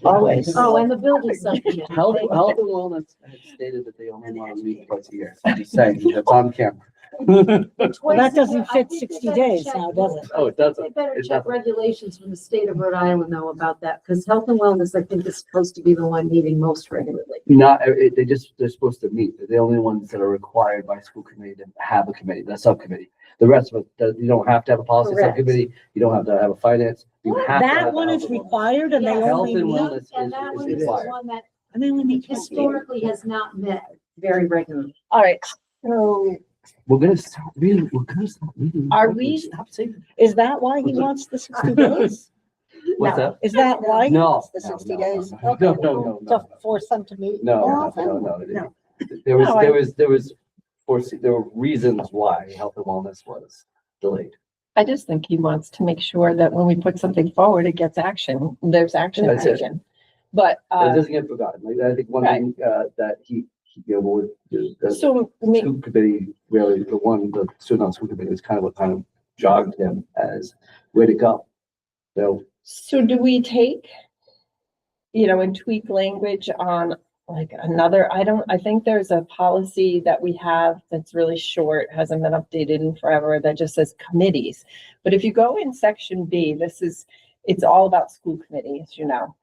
always. Oh, and the building subcommittee. Health and wellness has stated that they only want to meet twice a year. I'm just saying, that's on camera. Well, that Twice a doesn't year. I fit think 60 they better days check- now, does it? Oh, it doesn't. They better It check doesn't. regulations from the state of Rhode Island though about that, because health and wellness, I think, is supposed to be the one meeting most regularly. They're supposed to meet. They're the only ones that are required by school committee to have a committee, the subcommittee. The rest of it, you don't have to have a policy Correct. subcommittee. You don't have to have a finance. You have to have That a one health is and wellness. required and they Yes. Health only and meet, wellness And that is one is the required. one that and they only meet twice a year. historically has not met very regularly. All right, so We're gonna stop meeting. Are we- Stop saying. Is that why he wants the 60 days? What's that? Is that why he No. wants the no, 60 no, days? no, Okay. No, no, no, To force them to meet no, more no, often? no, no. No. There was, No, I- there was, there were reasons why health and wellness was delayed. I just think he wants to make sure that when we put something forward, it gets action, there's action That's it. taken. But, It doesn't get forgotten. Like, I think one Right. thing, that he would, the so, school committee, really, the student on school committee is kind of what kind of jogged him as way to go. So, so do we take, and tweak language on like another, I think there's a policy that we have that's really short, hasn't been updated in forever, that just says committees. But if you go in section B, it's all about school committee, as you know.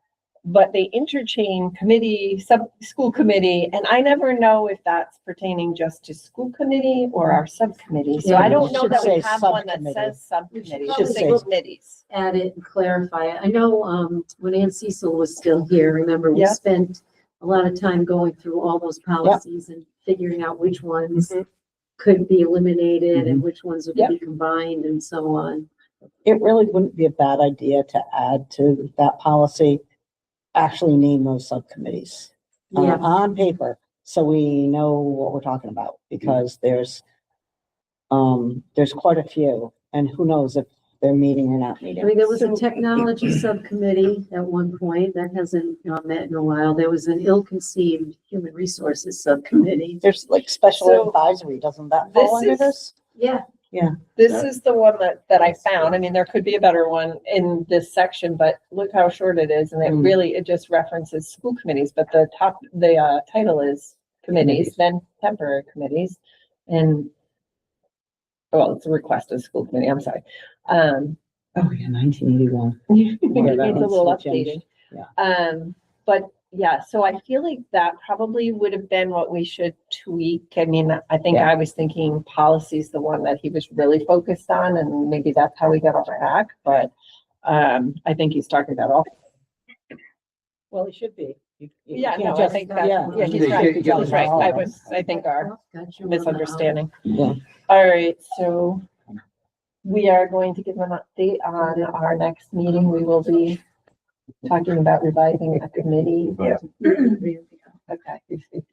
But they interchange committee, school committee, and I never know if that's pertaining just to school committee or our subcommittee. So I don't It know should that we say have one that subcommittee. says subcommittee, it Should should say say- committees. Add it and clarify it. I know, when Ann Cecil was still here, remember, we Yep. spent a lot of time going through all those policies and figuring out which ones Mhm. could be eliminated and which ones would be combined and so on. It really wouldn't be a bad idea to add to that policy actually name those subcommittees Yeah, on paper, so we know what we're talking about, because there's quite a few, and who knows if they're meeting or not I meeting. mean, there was a technology subcommittee at one point that hasn't met in a while. There was an ill-conceived human resources subcommittee. There's like special So, advisory, doesn't that fall this under is- this? Yeah, This is the one that I found. I mean, there could be a better one in this section, but look how short it is. And it just references school committees, but the title is committees, then temporary committees. And, well, it's a request of school committee, I'm sorry. Oh, yeah, 1981. It needs a that little needs to be updating. changed. But yeah, so I feel like that probably would have been what we should tweak. I mean, I think Yeah. I was thinking policy is the one that he was really focused on, and maybe that's how we got off track, but I think he's talking about all. Well, it should be. You Yeah, can't no, I just- think that, yeah. yeah, he's You right, can't- he's right. I think our got you. misunderstanding. Yeah. All right, so we are going to give an update on our next meeting. We will be talking about revising the committee. Okay,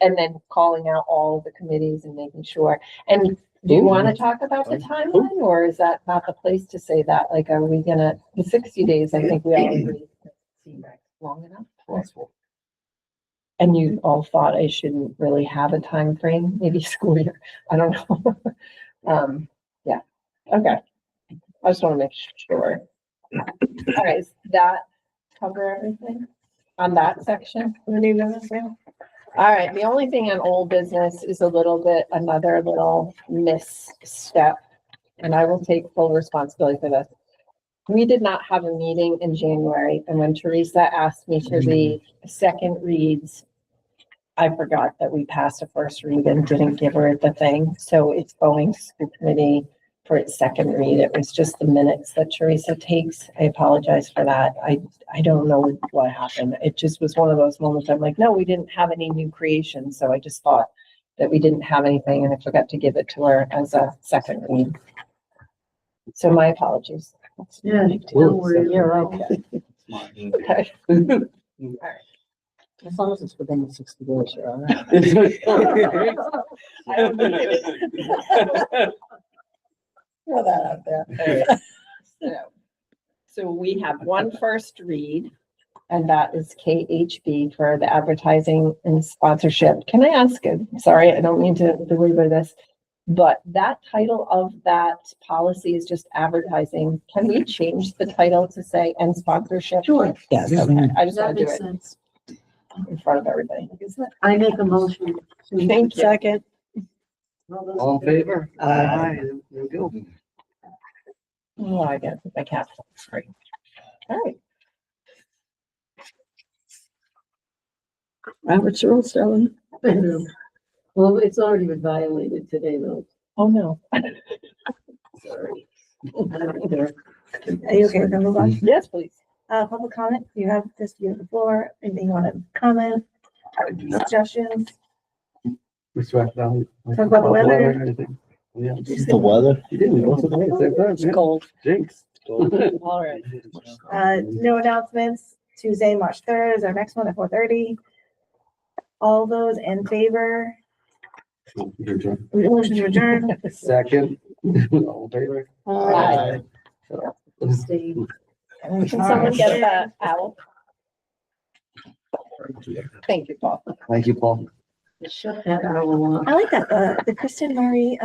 and then calling out all the committees and making sure. And do you want to talk about the timeline, or is that not the place to say that? Like, are we gonna, the 60 days, I think we all agree, seems long enough. And you all thought I shouldn't really have a time frame, maybe school year, I don't know. Yeah, okay. I just want to make sure. All right, does that cover everything on that section? All right, the only thing on old business is another little misstep, and I will take full responsibility for this. We did not have a meeting in January, and when Teresa asked me to read second reads, I forgot that we passed a first read and didn't give her the thing, so it's going to school committee for its second read. It was just the minutes that Teresa takes. I apologize for that. I don't know what happened. It just was one of those moments. I'm like, no, we didn't have any new creations. So I just thought that we didn't have anything, and I forgot to give it to her as a second read. So my apologies. Yeah, don't worry. You're okay. Okay. As long as it's within the 60 days, you're all right. I don't think it is. Throw that out there. So we have one first read, and that is KHB for the advertising and sponsorship. Can I ask, sorry, I don't mean to belabor this, but that title of that policy is just advertising. Can we change the title to say and sponsorship? Sure. Yes. Okay, I just That want to do makes it sense. in front of everybody. I make a motion. to- Thank you. Second. All in favor? Aye. There we go. Oh, I got my cat. Great. All right. Robert's rules, darling. Well, it's already been violated today, though. Oh, no. Sorry. Are you okay with move on? Yes, please. Public comment, you have this, you have the floor, anything you want to comment, suggestions? Talk about the weather. Yeah. The weather. You did, we both said the same time. It's cold. Jinx. All right. No announcements, Tuesday, March 3rd is our next one at 4:30. All those in favor, motion to adjourn, Second. All in favor? Aye. Stay. Can someone get that owl? Thank you, Paul. Thank you, Paul. Shut that owl off. I like that, the Kristen Murray,